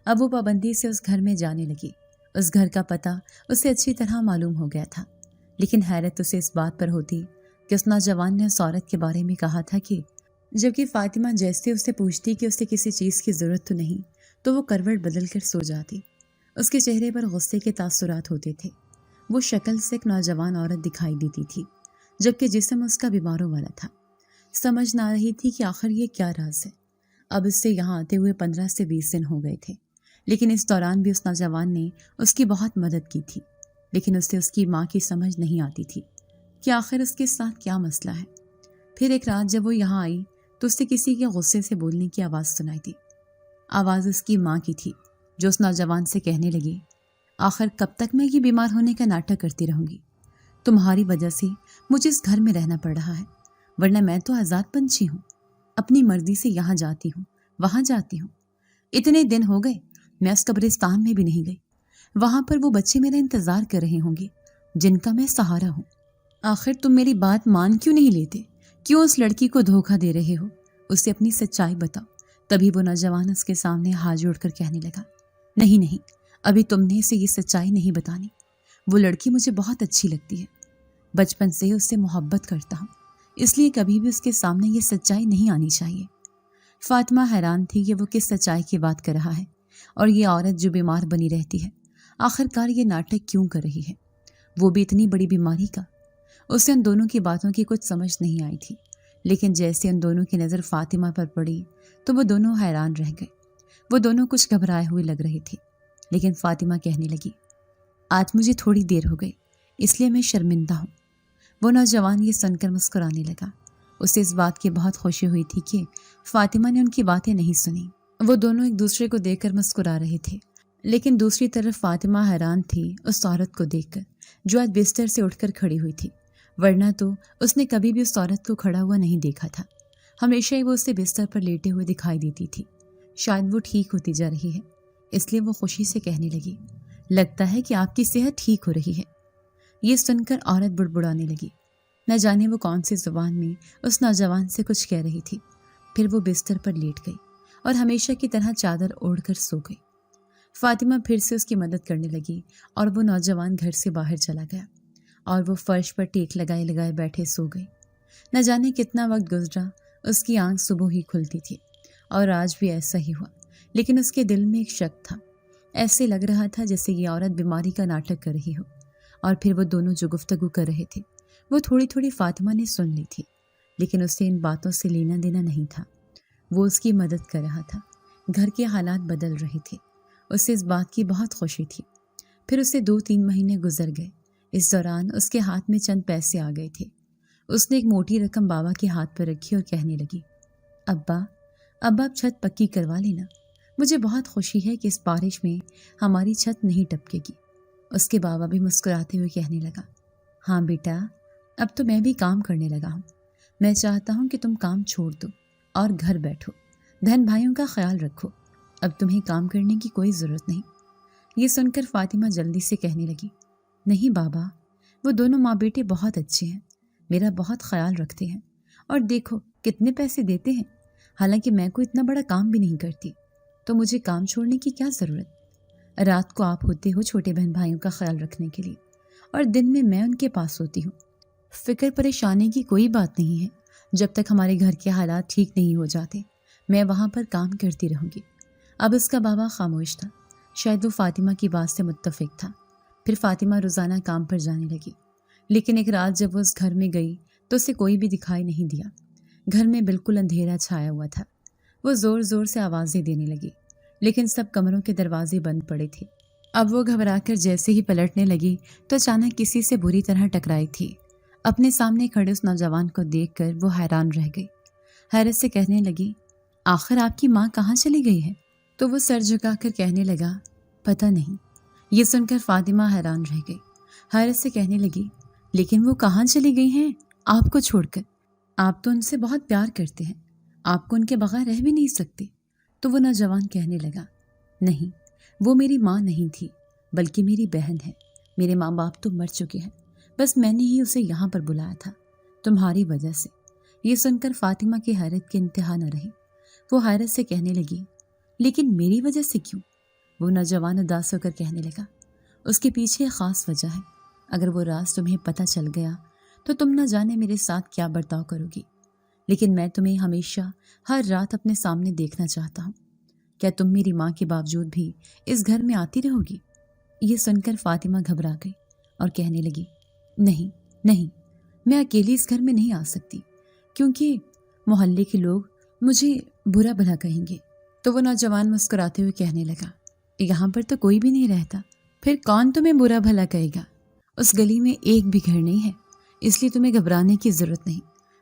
[SPEAKER 2] اب وہ پابندی سے اس گھر میں جانے لگی۔ اس گھر کا پتہ اسے اچھی طرح معلوم ہو گیا تھا، لیکن حیرت اسے اس بات پر ہوتی کہ اس نوجوان نے اس عورت کے بارے میں کہا تھا کہ جبکہ فاطمہ جیسے اسے پوچھتی کہ اسے کسی چیز کی ضرورت تو نہیں تو وہ کروٹ بدل کر سو جاتی۔ اس کے چہرے پر غصے کے تاثرات ہوتے تھے۔ وہ شکل سے ایک نوجوان عورت دکھائی دیتی تھی، جبکہ جسم اس کا بیماروں والا تھا۔ سمجھ نہ آ رہی تھی کہ آخر یہ کیا راز ہے۔ اب اس سے یہاں آتے ہوئے 15 سے 20 دن ہو گئے تھے، لیکن اس دوران بھی اس نوجوان نے اس کی بہت مدد کی تھی، لیکن اسے اس کی ماں کی سمجھ نہیں آتی تھی کہ آخر اس کے ساتھ کیا مسئلہ ہے۔ پھر ایک رات جب وہ یہاں آئی تو اسے کسی کے غصے سے بولنے کی آواز سنائی دی۔ آواز اس کی ماں کی تھی، جو اس نوجوان سے کہنے لگی، آخر کب تک میں یہ بیمار ہونے کا ناٹک کرتی رہوں گی؟ تمہاری وجہ سے مجھے اس گھر میں رہنا پڑ رہا ہے، ورنہ میں تو آزاد پنچھی ہوں، اپنی مرضی سے یہاں جاتی ہوں، وہاں جاتی ہوں۔ اتنے دن ہو گئے میں اس قبرستان میں بھی نہیں گئی، وہاں پر وہ بچے میرا انتظار کر رہے ہوں گے جن کا میں سہارا ہوں۔ آخر تم میری بات مان کیوں نہیں لیتے؟ کیوں اس لڑکی کو دھوکہ دے رہے ہو؟ اسے اپنی سچائی بتاؤ۔ تبھی وہ نوجوان اس کے سامنے ہاتھ جوڑ کر کہنے لگا، نہیں، ابھی تم نے اسے یہ سچائی نہیں بتانی۔ وہ لڑکی مجھے بہت اچھی لگتی ہے، بچپن سے اس سے محبت کرتا ہوں، اس لیے کبھی بھی اس کے سامنے یہ سچائی نہیں آنی چاہیے۔ فاطمہ حیران تھی کہ وہ کس سچائی کی بات کر رہا ہے، اور یہ عورت جو بیمار بنی رہتی ہے آخر کار یہ ناٹک کیوں کر رہی ہے، وہ بھی اتنی بڑی بیماری کا۔ اسے ان دونوں کی باتوں کی کچھ سمجھ نہیں آئی تھی، لیکن جیسے ان دونوں کی نظر فاطمہ پر پڑی تو وہ دونوں حیران رہ گئے۔ وہ دونوں کچھ گھبرائے ہوئے لگ رہے تھے، لیکن فاطمہ کہنے لگی، آج مجھے تھوڑی دیر ہو گئی اس لیے میں شرمندہ ہوں۔ وہ نوجوان یہ سن کر مسکرانے لگا۔ اسے اس بات کی بہت خوشی ہوئی تھی کہ فاطمہ نے ان کی باتیں نہیں سنی۔ وہ دونوں ایک دوسرے کو دیکھ کر مسکرا رہے تھے، لیکن دوسری طرف فاطمہ حیران تھی اس عورت کو دیکھ کر جو آج بستر سے اٹھ کر کھڑی ہوئی تھی، ورنہ تو اس نے کبھی بھی اس عورت کو کھڑا ہوا نہیں دیکھا تھا۔ ہمیشہ ہی وہ اسے بستر پر لیٹے ہوئے دکھائی دیتی تھی۔ شاید وہ ٹھیک ہوتی جا رہی ہے، اس لیے وہ خوشی سے کہنے لگی، لگتا ہے کہ آپ کی صحت ٹھیک ہو رہی ہے۔ یہ سن کر عورت بڑبڑانے لگی۔ نہ جانے وہ کون سی زبان میں اس نوجوان سے کچھ کہہ رہی تھی۔ پھر وہ بستر پر لیٹ گئی اور ہمیشہ کی طرح چادر اوڑھ کر سو گئی۔ فاطمہ پھر سے اس کی مدد کرنے لگی اور وہ نوجوان گھر سے باہر چلا گیا اور وہ فرش پر ٹیک لگائے بیٹھے سو گئی۔ نہ جانے کتنا وقت گزرا، اس کی آنکھ صبح ہی کھلتی تھی اور آج بھی ایسا ہی ہوا، لیکن اس کے دل میں ایک شک تھا۔ ایسے لگ رہا تھا جیسے یہ عورت بیماری کا ناٹک کر رہی ہو۔ اور پھر وہ دونوں جو گفتگو کر رہے تھے وہ تھوڑی تھوڑی فاطمہ نے سن لی تھی، لیکن اسے ان باتوں سے لینا دینا نہیں تھا۔ وہ اس کی مدد کر رہا تھا، گھر کے حالات بدل رہے تھے، اسے اس بات کی بہت خوشی تھی۔ پھر اسے 2-3 مہینے گزر گئے۔ اس دوران اس کے ہاتھ میں چند پیسے آ گئے تھے۔ اس نے ایک موٹی رقم بابا کے ہاتھ پر رکھی اور کہنے لگی، ابا، اب آپ چھت پکی کروا لینا، مجھے بہت خوشی ہے کہ اس بارش میں ہماری چھت نہیں ٹپکے گی۔ اس کے بابا بھی مسکراتے ہوئے کہنے لگا، ہاں بیٹا، اب تو میں بھی کام کرنے لگا ہوں۔ میں چاہتا ہوں کہ تم کام چھوڑ دو اور گھر بیٹھو، بہن بھائیوں کا خیال رکھو، اب تمہیں کام کرنے کی کوئی ضرورت نہیں۔ یہ سن کر فاطمہ جلدی سے کہنے لگی، نہیں بابا، وہ دونوں ماں بیٹے بہت اچھے ہیں، میرا بہت خیال رکھتے ہیں، اور دیکھو کتنے پیسے دیتے ہیں، حالانکہ میں کوئی اتنا بڑا کام بھی نہیں کرتی، تو مجھے کام چھوڑنے کی کیا ضرورت؟ رات کو آپ ہوتے ہو چھوٹے بہن بھائیوں کا خیال رکھنے کے لیے، اور دن میں ان کے پاس ہوتی ہوں۔ فکر پریشانی کی کوئی بات نہیں ہے، جب تک ہمارے گھر کے حالات ٹھیک نہیں ہو جاتے میں وہاں پر کام کرتی رہوں گی۔ اب اس کا بابا خاموش تھا، شاید وہ فاطمہ کی بات سے متفق تھا۔ پھر فاطمہ روزانہ کام پر جانے لگی، لیکن ایک رات جب وہ اس گھر میں گئی تو اسے کوئی بھی دکھائی نہیں دیا۔ گھر میں بالکل اندھیرا چھایا ہوا تھا۔ وہ زور زور سے آوازیں دینے لگی، لیکن سب کمروں کے دروازے بند پڑے تھے۔ اب وہ گھبرا کر جیسے ہی پلٹنے لگی تو اچانک کسی سے بری طرح ٹکرائی تھی۔ اپنے سامنے کھڑے اس نوجوان کو دیکھ کر وہ حیران رہ گئی، حیرت سے کہنے لگی، آخر آپ کی ماں کہاں چلی گئی ہے؟ تو وہ سر جھکا کر کہنے لگا، پتہ نہیں۔ یہ سن کر فاطمہ حیران رہ گئی، حیرت سے کہنے لگی، لیکن وہ کہاں چلی گئی ہیں آپ کو چھوڑ کر؟ آپ تو ان سے بہت پیار کرتے ہیں، آپ کو ان کے بغیر رہ بھی نہیں سکتے۔ تو وہ نوجوان کہنے لگا، نہیں، وہ میری ماں نہیں تھی، بلکہ میری بہن ہے۔ میرے ماں باپ تو مر چکے ہیں، بس میں نے ہی اسے یہاں پر بلایا تھا، تمہاری وجہ سے۔ یہ سن کر فاطمہ کی حیرت کی انتہا نہ رہی۔ وہ حیرت سے کہنے لگی، لیکن میری وجہ سے کیوں؟ وہ نوجوان اداس ہو کر کہنے لگا، اس کے پیچھے ایک خاص وجہ ہے۔ اگر وہ راز تمہیں پتہ چل گیا تو تم نہ جانے میرے ساتھ کیا برتاؤ کرو گی، لیکن میں تمہیں ہمیشہ ہر رات اپنے سامنے دیکھنا چاہتا ہوں۔ کیا تم میری ماں کے باوجود بھی اس گھر میں آتی رہو گی؟ یہ سن کر فاطمہ گھبرا گئی اور کہنے لگی، نہیں نہیں، میں اکیلی اس گھر میں نہیں آ سکتی، کیونکہ محلے کے لوگ مجھے برا بھلا کہیں گے۔ تو وہ نوجوان مسکراتے ہوئے کہنے لگا، یہاں پر تو کوئی بھی نہیں رہتا، پھر کون تمہیں برا بھلا کہے گا؟ اس گلی میں ایک بھی گھر نہیں ہے، اس لیے تمہیں گھبرانے کی ضرورت نہیں۔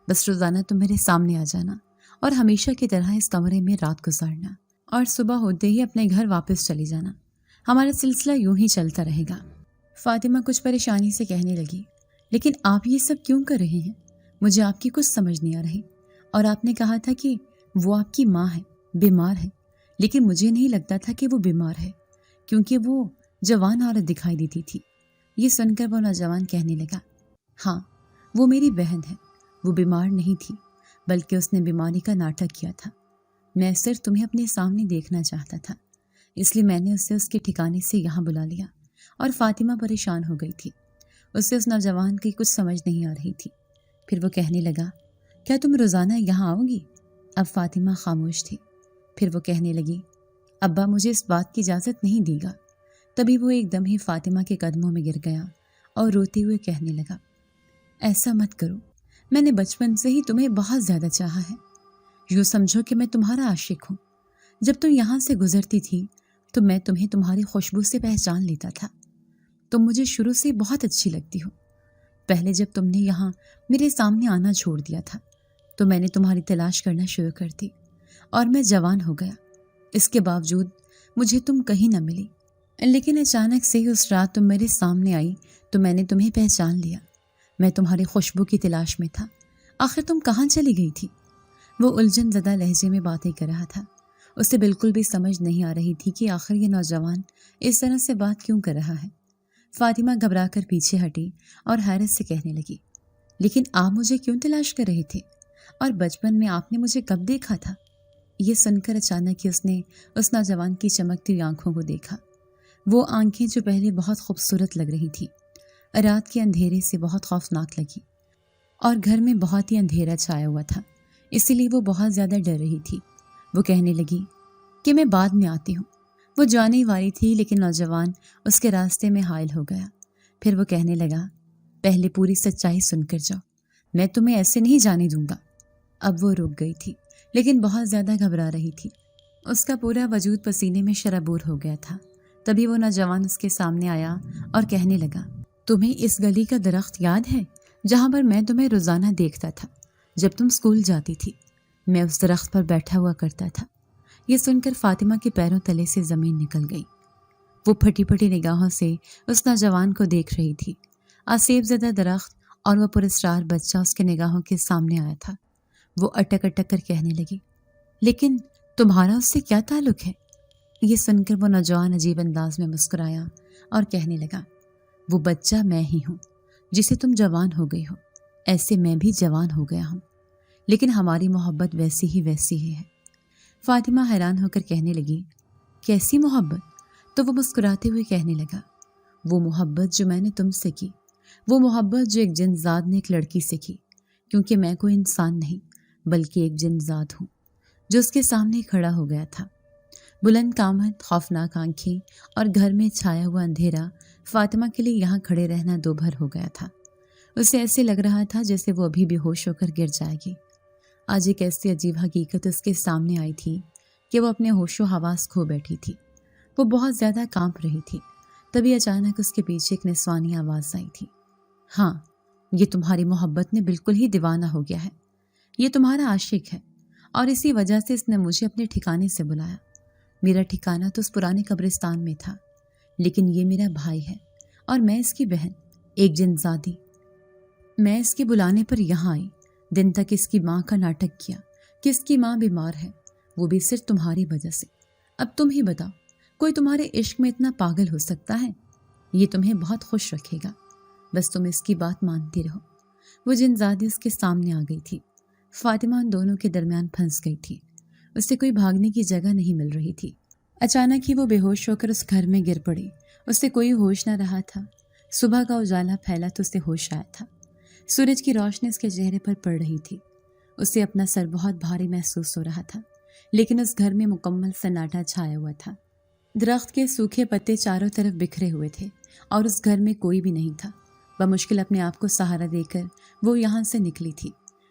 [SPEAKER 2] بس روزانہ تم میرے سامنے آ جانا اور ہمیشہ کی طرح اس کمرے میں رات گزارنا، اور صبح ہوتے ہی اپنے گھر واپس چلی جانا۔ ہمارا سلسلہ یوں ہی چلتا رہے گا۔ فاطمہ کچھ پریشانی سے کہنے لگی، لیکن آپ یہ سب کیوں کر رہے ہیں؟ مجھے آپ کی کچھ سمجھ نہیں آ رہی۔ اور آپ نے کہا تھا کہ وہ آپ کی ماں ہے، بیمار ہے، لیکن مجھے نہیں لگتا تھا کہ وہ بیمار ہے، کیونکہ وہ جوان عورت دکھائی دیتی تھی۔ یہ سن کر وہ نوجوان کہنے لگا، ہاں، وہ میری بہن ہے، وہ بیمار نہیں تھی، بلکہ اس نے بیماری کا ناٹک کیا تھا۔ میں صرف تمہیں اپنے سامنے دیکھنا چاہتا تھا، اس لیے میں نے اسے اس کے ٹھکانے سے یہاں بلا لیا۔ اور فاطمہ پریشان ہو گئی تھی، اسے اس نوجوان کی کچھ سمجھ نہیں آ رہی تھی۔ پھر وہ کہنے لگا، کیا تم روزانہ یہاں آؤ گی؟ اب فاطمہ خاموش تھی۔ پھر وہ کہنے لگی، ابا مجھے اس بات کی اجازت نہیں دی گا۔ تبھی وہ ایک دم ہی فاطمہ کے قدموں میں گر گیا اور روتے ہوئے کہنے لگا، ایسا مت کرو، میں نے بچپن سے ہی تمہیں بہت زیادہ چاہا ہے، یوں سمجھو کہ میں تمہارا عاشق ہوں۔ جب تم یہاں سے گزرتی تھی تو میں تمہیں تمہاری خوشبو سے پہچان لیتا تھا۔ تم مجھے شروع سے بہت اچھی لگتی ہو۔ پہلے جب تم نے یہاں میرے سامنے آنا چھوڑ دیا تھا تو میں نے تمہاری تلاش کرنا شروع کر دی، اور میں جوان ہو گیا۔ اس کے باوجود مجھے تم کہیں نہ ملی، لیکن اچانک سے اس رات تم میرے سامنے آئی تو میں نے تمہیں پہچان لیا۔ میں تمہاری خوشبو کی تلاش میں تھا، آخر تم کہاں چلی گئی تھی؟ وہ الجھن زدہ لہجے میں باتیں کر رہا تھا، اسے بالکل بھی سمجھ نہیں آ رہی تھی کہ آخر یہ نوجوان اس طرح سے بات کیوں کر رہا ہے۔ فاطمہ گھبرا کر پیچھے ہٹی اور حیرت سے کہنے لگی، لیکن آپ مجھے کیوں تلاش کر رہے تھے؟ اور بچپن میں آپ نے مجھے کب دیکھا تھا؟ یہ سن کر اچانک ہی اس نے اس نوجوان کی چمکتی ہوئی آنکھوں کو دیکھا۔ وہ آنکھیں جو پہلے بہت خوبصورت لگ رہی تھی، رات کے اندھیرے سے بہت خوفناک لگی، اور گھر میں بہت ہی اندھیرا چھایا ہوا تھا، اسی لیے وہ بہت زیادہ ڈر رہی تھی۔ وہ کہنے لگی کہ میں بعد میں آتی ہوں۔ وہ جانے والی تھی، لیکن نوجوان اس کے راستے میں حائل ہو گیا۔ پھر وہ کہنے لگا، پہلے پوری سچائی سن کر جاؤ، میں تمہیں ایسے نہیں جانے دوں گا۔ اب وہ رک گئی تھی، لیکن بہت زیادہ گھبرا رہی تھی، اس کا پورا وجود پسینے میں شرابور ہو گیا تھا۔ تبھی وہ نوجوان اس کے سامنے آیا اور کہنے لگا، تمہیں اس گلی کا درخت یاد ہے جہاں پر میں تمہیں روزانہ دیکھتا تھا جب تم اسکول جاتی تھی؟ میں اس درخت پر بیٹھا ہوا کرتا تھا۔ یہ سن کر فاطمہ کے پیروں تلے سے زمین نکل گئی۔ وہ پھٹی پھٹی نگاہوں سے اس نوجوان کو دیکھ رہی تھی۔ آسیب زدہ درخت اور وہ پراسرار بچہ اس کے نگاہوں کے سامنے آیا تھا۔ وہ اٹک اٹک کر کہنے لگی، لیکن تمہارا اس سے کیا تعلق ہے؟ یہ سن کر وہ نوجوان عجیب انداز میں مسکرایا اور کہنے لگا، وہ بچہ میں ہی ہوں جسے تم جوان ہو گئی ہو، ایسے میں بھی جوان ہو گیا ہوں، لیکن ہماری محبت ویسی ہی ہے۔ فاطمہ حیران ہو کر کہنے لگی، کیسی محبت؟ تو وہ مسکراتے ہوئے کہنے لگا، وہ محبت جو میں نے تم سے کی، وہ محبت جو ایک جن زاد نے ایک لڑکی سے کی، کیونکہ میں کوئی انسان نہیں بلکہ ایک جن زاد ہوں جو اس کے سامنے کھڑا ہو گیا تھا۔ بلند قامت، خوفناک آنکھیں اور گھر میں چھایا ہوا اندھیرا فاطمہ کے لیے یہاں کھڑے رہنا دو بھر ہو گیا تھا۔ اسے ایسے لگ رہا تھا جیسے وہ ابھی بے ہوش ہو کر گر جائے گی۔ آج ایک ایسی عجیب حقیقت اس کے سامنے آئی تھی کہ وہ اپنے ہوش و حواس کھو بیٹھی تھی۔ وہ بہت زیادہ کانپ رہی تھی۔ تبھی اچانک اس کے پیچھے ایک نسوانی آواز آئی تھی، ہاں، یہ تمہاری محبت نے بالکل ہی دیوانہ ہو گیا ہے، یہ تمہارا عاشق ہے، اور اسی وجہ سے اس نے مجھے اپنے ٹھکانے سے بلایا۔ میرا ٹھکانہ تو اس پرانے قبرستان میں تھا، لیکن یہ میرا بھائی ہے اور میں اس کی بہن، ایک جنزادی۔ میں اس کے بلانے پر یہاں آئی، دن تک اس کی ماں کا ناٹک کیا کہ اس کی ماں بیمار ہے، وہ بھی صرف تمہاری وجہ سے۔ اب تم ہی بتاؤ، کوئی تمہارے عشق میں اتنا پاگل ہو سکتا ہے؟ یہ تمہیں بہت خوش رکھے گا، بس تم اس کی بات مانتی رہو۔ وہ جنزادی اس کے سامنے آ گئی تھی۔ فاطمہ ان دونوں کے درمیان پھنس گئی تھی۔ اسے کوئی بھاگنے کی جگہ نہیں مل رہی تھی۔ اچانک ہی وہ بے ہوش ہو کر اس گھر میں گر پڑی۔ اسے کوئی ہوش نہ رہا تھا۔ صبح کا اجالا پھیلا تو اسے ہوش آیا تھا۔ سورج کی روشنی اس کے چہرے پر پڑ رہی تھی۔ اسے اپنا سر بہت بھاری محسوس ہو رہا تھا، لیکن اس گھر میں مکمل سناٹا چھایا ہوا تھا۔ درخت کے سوکھے پتے چاروں طرف بکھرے ہوئے تھے اور اس گھر میں کوئی بھی نہیں تھا۔ بمشکل اپنے آپ کو سہارا دے کر وہ یہاں سے نکلی تھی۔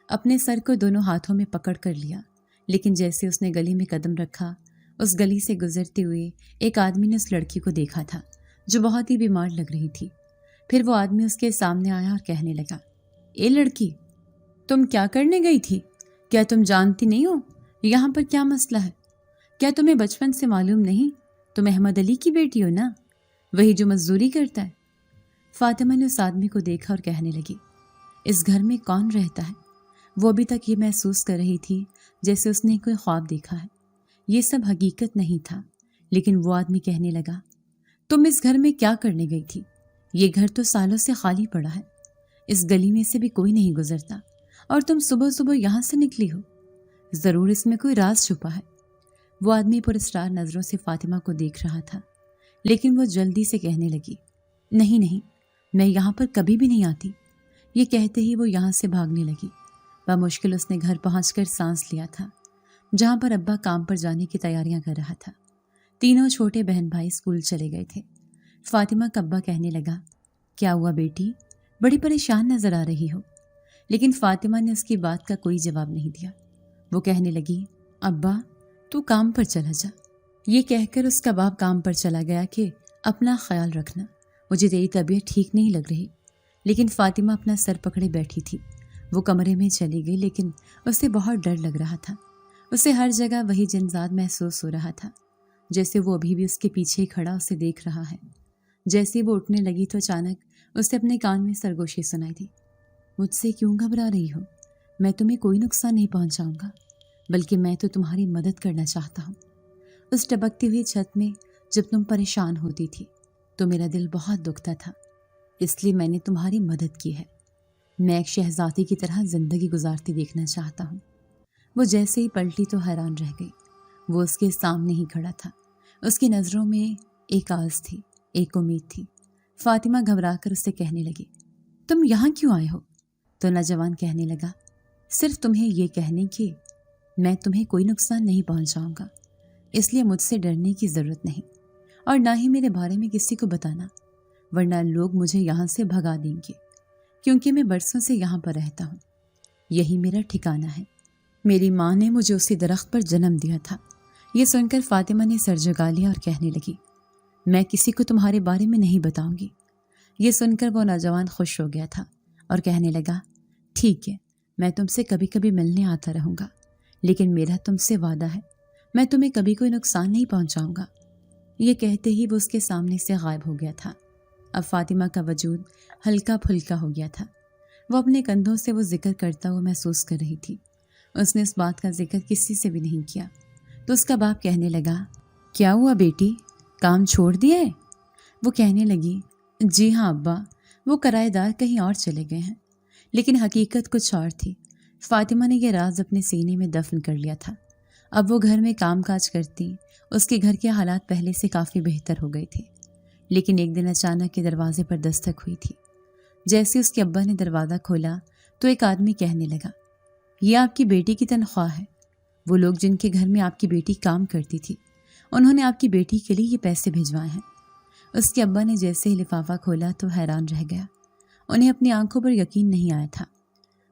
[SPEAKER 2] اپنے سر کو دونوں ہاتھوں میں پکڑ کر لیا، لیکن جیسے اس نے گلی میں قدم رکھا، اس گلی سے گزرتے ہوئے ایک آدمی نے اس لڑکی کو دیکھا تھا جو بہت ہی بیمار لگ رہی تھی۔ پھر وہ آدمی اس کے سامنے آیا اور کہنے لگا، اے لڑکی، تم کیا کرنے گئی تھی؟ کیا تم جانتی نہیں ہو یہاں پر کیا مسئلہ ہے؟ کیا تمہیں بچپن سے معلوم نہیں تم احمد علی کی بیٹی ہو نا، وہی جو مزدوری کرتا ہے؟ فاطمہ نے اس آدمی کو دیکھا اور کہنے لگی، اس گھر میں کون رہتا ہے؟ وہ ابھی تک یہ محسوس کر رہی تھی جیسے اس نے کوئی خواب دیکھا ہے۔ یہ سب حقیقت نہیں تھا، لیکن وہ آدمی کہنے لگا، تم اس گھر میں کیا کرنے گئی تھی؟ یہ گھر تو سالوں سے خالی پڑا ہے، اس گلی میں سے بھی کوئی نہیں گزرتا، اور تم صبح صبح یہاں سے نکلی ہو، ضرور اس میں کوئی راز چھپا ہے۔ وہ آدمی پراسرار نظروں سے فاطمہ کو دیکھ رہا تھا، لیکن وہ جلدی سے کہنے لگی، نہیں، میں یہاں پر کبھی بھی نہیں آتی۔ یہ کہتے ہی وہ یہاں سے بھاگنے لگی۔ بمشکل اس نے گھر پہنچ کر سانس لیا تھا، جہاں پر ابا کام پر جانے کی تیاریاں کر رہا تھا۔ تینوں چھوٹے بہن بھائی اسکول چلے گئے تھے۔ فاطمہ کا ابا کہنے لگا، کیا ہوا بیٹی، بڑی پریشان نظر آ رہی ہو؟ لیکن فاطمہ نے اس کی بات کا کوئی جواب نہیں دیا۔ وہ کہنے لگی، ابا تو کام پر چلا جا۔ یہ کہہ کر اس کا باپ کام پر چلا گیا کہ اپنا خیال رکھنا، مجھے تیری طبیعت ٹھیک نہیں لگ رہی۔ لیکن فاطمہ اپنا سر پکڑے بیٹھی تھی۔ وہ کمرے میں چلی گئی، لیکن اسے بہت ڈر لگ رہا تھا۔ اسے ہر جگہ وہی جنزاد محسوس ہو رہا تھا، جیسے وہ ابھی بھی اس کے پیچھے کھڑا اسے دیکھ رہا ہے۔ جیسے وہ اٹھنے لگی تو اچانک اسے اپنے کان میں سرگوشی سنائی دی، مجھ سے کیوں گھبرا رہی ہو؟ میں تمہیں کوئی نقصان نہیں پہنچاؤں گا، بلکہ میں تو تمہاری مدد کرنا چاہتا ہوں۔ اس ٹپکتی ہوئی چھت میں جب تم پریشان ہوتی تھی تو میرا دل بہت دکھتا تھا، اس لیے میں نے تمہاری مدد کی ہے۔ میں ایک شہزادی کی طرح زندگی گزارتی دیکھنا چاہتا ہوں۔ وہ جیسے ہی پلٹی تو حیران رہ گئی۔ وہ اس کے سامنے ہی کھڑا تھا۔ اس کی نظروں میں ایک آس تھی، ایک امید تھی۔ فاطمہ گھبرا کر اسے کہنے لگی، تم یہاں کیوں آئے ہو؟ تو نوجوان کہنے لگا، صرف تمہیں یہ کہنے کہ میں تمہیں کوئی نقصان نہیں پہنچاؤں گا، اس لیے مجھ سے ڈرنے کی ضرورت نہیں، اور نہ ہی میرے بارے میں کسی کو بتانا، ورنہ لوگ مجھے یہاں سے بھگا دیں گے، کیونکہ میں برسوں سے یہاں پر رہتا ہوں۔ یہی میرا ٹھکانہ ہے۔ میری ماں نے مجھے اسی درخت پر جنم دیا تھا۔ یہ سن کر فاطمہ نے سر جھکا لیا اور کہنے لگی، میں کسی کو تمہارے بارے میں نہیں بتاؤں گی۔ یہ سن کر وہ نوجوان خوش ہو گیا تھا اور کہنے لگا، ٹھیک ہے، میں تم سے کبھی کبھی ملنے آتا رہوں گا، لیکن میرا تم سے وعدہ ہے میں تمہیں کبھی کوئی نقصان نہیں پہنچاؤں گا۔ یہ کہتے ہی وہ اس کے سامنے سے غائب ہو گیا تھا۔ اب فاطمہ کا وجود ہلکا پھلکا ہو گیا تھا۔ وہ اپنے کندھوں سے وہ ذکر کرتا ہوا محسوس کر رہی تھی۔ اس نے اس بات کا ذکر کسی سے بھی نہیں کیا تو اس کا باپ کہنے لگا، کیا ہوا بیٹی، کام چھوڑ دیا ہے؟ وہ کہنے لگی، جی ہاں ابا، وہ کرایہ دار کہیں اور چلے گئے ہیں۔ لیکن حقیقت کچھ اور تھی۔ فاطمہ نے یہ راز اپنے سینے میں دفن کر لیا تھا۔ اب وہ گھر میں کام کاج کرتی، اس کے گھر کے حالات پہلے سے کافی بہتر ہو گئے تھے۔ لیکن ایک دن اچانک کے دروازے پر دستک ہوئی تھی۔ جیسے اس کے ابا نے دروازہ کھولا تو ایک آدمی کہنے لگا، یہ آپ کی بیٹی کی تنخواہ ہے۔ وہ لوگ جن کے گھر میں آپ کی بیٹی کام کرتی تھی، انہوں نے آپ کی بیٹی کے لیے یہ پیسے بھیجوائے ہیں۔ اس کے ابا نے جیسے ہی لفافہ کھولا تو حیران رہ گیا۔ انہیں اپنی آنکھوں پر یقین نہیں آیا تھا۔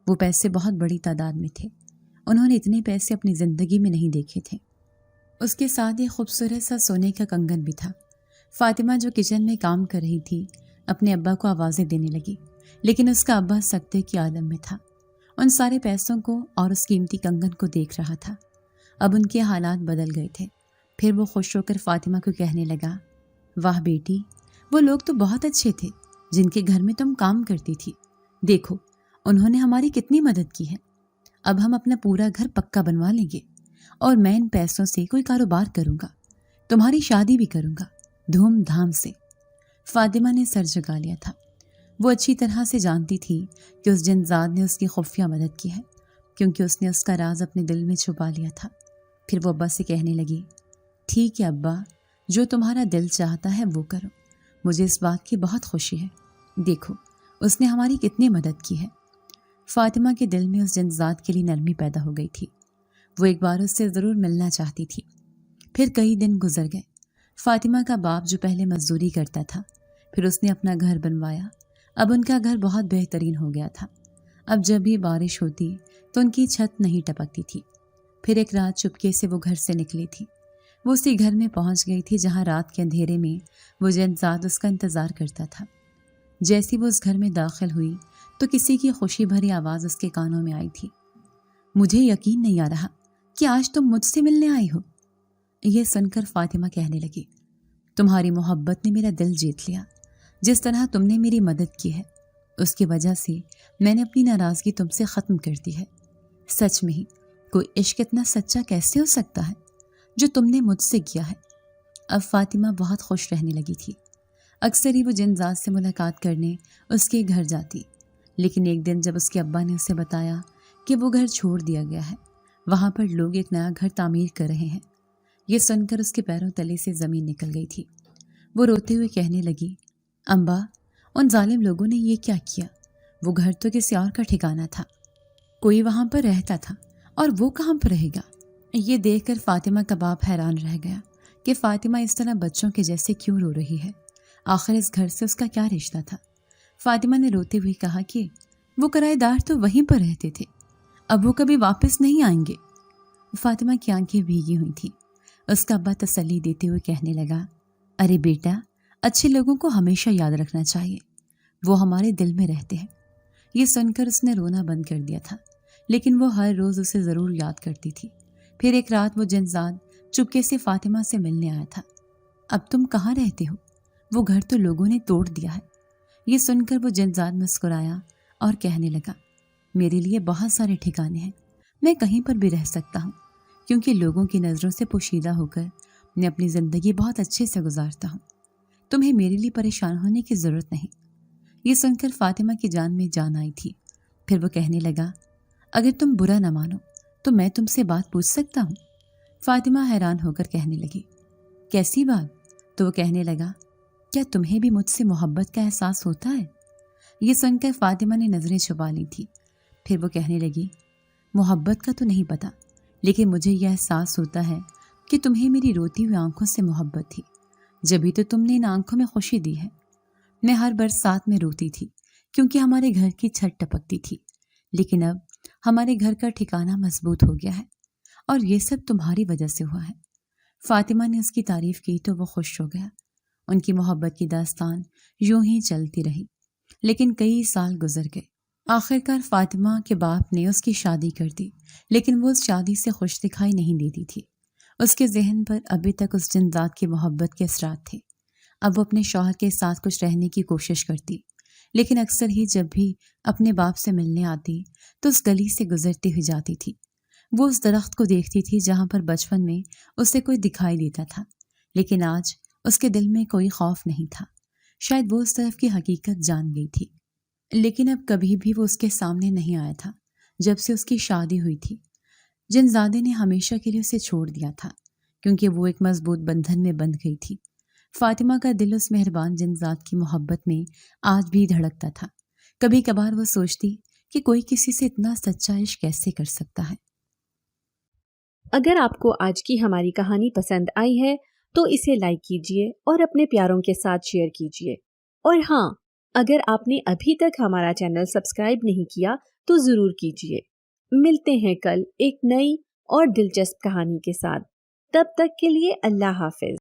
[SPEAKER 2] وہ پیسے بہت بڑی تعداد میں تھے۔ انہوں نے اتنے پیسے اپنی زندگی میں نہیں دیکھے تھے۔ اس کے ساتھ ایک خوبصورت سا سونے کا کنگن بھی تھا۔ فاطمہ جو کچن میں کام کر رہی تھی اپنے ابا کو آوازیں دینے لگی، لیکن اس کا ابا سکتے کی عالم میں تھا۔ ان سارے پیسوں کو اور اس قیمتی کنگن کو دیکھ رہا تھا۔ اب ان کے حالات بدل گئے تھے۔ پھر وہ خوش ہو کر فاطمہ کو کہنے لگا، واہ بیٹی، وہ لوگ تو بہت اچھے تھے جن کے گھر میں تم کام کرتی تھی۔ دیکھو انہوں نے ہماری کتنی مدد کی ہے۔ اب ہم اپنا پورا گھر پکا بنوا لیں گے اور میں ان پیسوں سے کوئی کاروبار کروں گا، تمہاری شادی بھی کروں گا دھوم دھام سے۔ فاطمہ نے سر جھکا لیا تھا۔ وہ اچھی طرح سے جانتی تھی کہ اس جنزاد نے اس کی خفیہ مدد کی ہے، کیونکہ اس نے اس کا راز اپنے دل میں چھپا لیا تھا۔ پھر وہ ابا سے کہنے لگی، ٹھیک ہے ابا، جو تمہارا دل چاہتا ہے وہ کرو، مجھے اس بات کی بہت خوشی ہے۔ دیکھو اس نے ہماری کتنی مدد کی ہے۔ فاطمہ کے دل میں اس جنزاد کے لیے نرمی پیدا ہو گئی تھی۔ وہ ایک بار اس سے ضرور ملنا چاہتی تھی۔ پھر کئی دن گزر گئے۔ فاطمہ کا باپ جو پہلے مزدوری کرتا تھا، پھر اس نے اپنا گھر بنوایا۔ اب ان کا گھر بہت بہترین ہو گیا تھا۔ اب جب بھی بارش ہوتی تو ان کی چھت نہیں ٹپکتی تھی۔ پھر ایک رات چپکے سے وہ گھر سے نکلی تھی۔ وہ اسی گھر میں پہنچ گئی تھی جہاں رات کے اندھیرے میں وہ جنزاد اس کا انتظار کرتا تھا۔ جیسی وہ اس گھر میں داخل ہوئی تو کسی کی خوشی بھری آواز اس کے کانوں میں آئی تھی، مجھے یقین نہیں آ رہا کہ آج تم مجھ سے ملنے آئی ہو۔ یہ سن کر فاطمہ کہنے لگی، تمہاری محبت نے میرا دل جیت لیا۔ جس طرح تم نے میری مدد کی ہے اس کی وجہ سے میں نے اپنی ناراضگی تم سے ختم کر دی ہے۔ سچ میں ہی کوئی عشق اتنا سچا کیسے ہو سکتا ہے جو تم نے مجھ سے کیا ہے۔ اب فاطمہ بہت خوش رہنے لگی تھی۔ اکثر ہی وہ جنزاد سے ملاقات کرنے اس کے گھر جاتی، لیکن ایک دن جب اس کے ابا نے اسے بتایا کہ وہ گھر چھوڑ دیا گیا ہے، وہاں پر لوگ ایک نیا گھر تعمیر کر رہے ہیں، یہ سن کر اس کے پیروں تلے سے زمین نکل گئی تھی۔ وہ روتے ہوئے کہنے لگی، امبا، ان ظالم لوگوں نے یہ کیا کیا؟ وہ گھر تو کسی اور کا ٹھکانہ تھا، کوئی وہاں پر رہتا تھا، اور وہ کہاں پر رہے گا؟ یہ دیکھ کر فاطمہ کا باپ حیران رہ گیا کہ فاطمہ اس طرح بچوں کے جیسے کیوں رو رہی ہے۔ آخر اس گھر سے اس کا کیا رشتہ تھا؟ فاطمہ نے روتے ہوئے کہا کہ وہ کرایہ دار تو وہیں پر رہتے تھے، اب وہ کبھی واپس نہیں آئیں گے۔ فاطمہ کی آنکھیں بھیگی ہوئی تھیں۔ اس کا ابا تسلی دیتے ہوئے کہنے لگا، ارے بیٹا، اچھے لوگوں کو ہمیشہ یاد رکھنا چاہیے، وہ ہمارے دل میں رہتے ہیں۔ یہ سن کر اس نے رونا بند کر دیا تھا، لیکن وہ ہر روز اسے ضرور یاد کرتی تھی۔ پھر ایک رات وہ جنزاد چپکے سے فاطمہ سے ملنے آیا تھا۔ اب تم کہاں رہتے ہو؟ وہ گھر تو لوگوں نے توڑ دیا ہے۔ یہ سن کر وہ جنزاد مسکرایا اور کہنے لگا، میرے لیے بہت سارے ٹھکانے ہیں، میں کہیں پر بھی رہ سکتا ہوں، کیونکہ لوگوں کی نظروں سے پوشیدہ ہو کر میں اپنی زندگی بہت اچھے سے گزارتا ہوں۔ تمہیں میرے لیے پریشان ہونے کی ضرورت نہیں۔ یہ سن کر فاطمہ کی جان میں جان آئی تھی۔ پھر وہ کہنے لگا، اگر تم برا نہ مانو تو میں تم سے بات پوچھ سکتا ہوں؟ فاطمہ حیران ہو کر کہنے لگی، کیسی بات؟ تو وہ کہنے لگا، کیا تمہیں بھی مجھ سے محبت کا احساس ہوتا ہے؟ یہ سن کر فاطمہ نے نظریں چھپا لی تھی۔ پھر وہ کہنے لگی، محبت کا تو نہیں پتا، لیکن مجھے یہ احساس ہوتا ہے کہ تمہیں میری روتی ہوئی آنکھوں سے محبت تھی، جبھی تو تم نے ان آنکھوں میں خوشی دی ہے۔ میں ہر برسات میں روتی تھی کیونکہ ہمارے گھر کی چھت ٹپکتی تھی، لیکن اب ہمارے گھر کا ٹھکانہ مضبوط ہو گیا ہے، اور یہ سب تمہاری وجہ سے ہوا ہے۔ فاطمہ نے اس کی تعریف کی تو وہ خوش ہو گیا۔ ان کی محبت کی داستان یوں ہی چلتی رہی، لیکن کئی سال گزر گئے آخر کار فاطمہ کے باپ نے اس کی شادی کر دی، لیکن وہ اس شادی سے خوش دکھائی نہیں دیتی تھی۔ اس کے ذہن پر ابھی تک اس جن ذات کی محبت کے اثرات تھے۔ اب وہ اپنے شوہر کے ساتھ کچھ رہنے کی کوشش کرتی، لیکن اکثر ہی جب بھی اپنے باپ سے ملنے آتی تو اس گلی سے گزرتی ہوئی جاتی تھی۔ وہ اس درخت کو دیکھتی تھی جہاں پر بچپن میں اسے کوئی دکھائی دیتا تھا، لیکن آج اس کے دل میں کوئی خوف نہیں تھا۔ شاید وہ اس طرف کی حقیقت جان گئی تھی، لیکن اب کبھی بھی وہ اس کے سامنے نہیں آیا تھا۔ جب سے اس کی شادی ہوئی تھی، جن زادے نے ہمیشہ کے لیے اسے چھوڑ دیا تھا، کیونکہ وہ ایک مضبوط بندھن میں بندھ گئی تھی۔ فاطمہ کا دل اس مہربان جن ذات کی محبت میں آج بھی دھڑکتا تھا۔ کبھی کبھار وہ سوچتی کہ کوئی کسی سے اتنا سچا عشق کیسے کر سکتا ہے۔
[SPEAKER 1] اگر آپ کو آج کی ہماری کہانی پسند آئی ہے تو اسے لائک کیجیے اور اپنے پیاروں کے ساتھ شیئر کیجیے، اور ہاں، اگر آپ نے ابھی تک ہمارا چینل سبسکرائب نہیں کیا تو ضرور کیجیے۔ ملتے ہیں کل ایک نئی اور دلچسپ کہانی کے ساتھ، تب تک کے لیے اللہ حافظ۔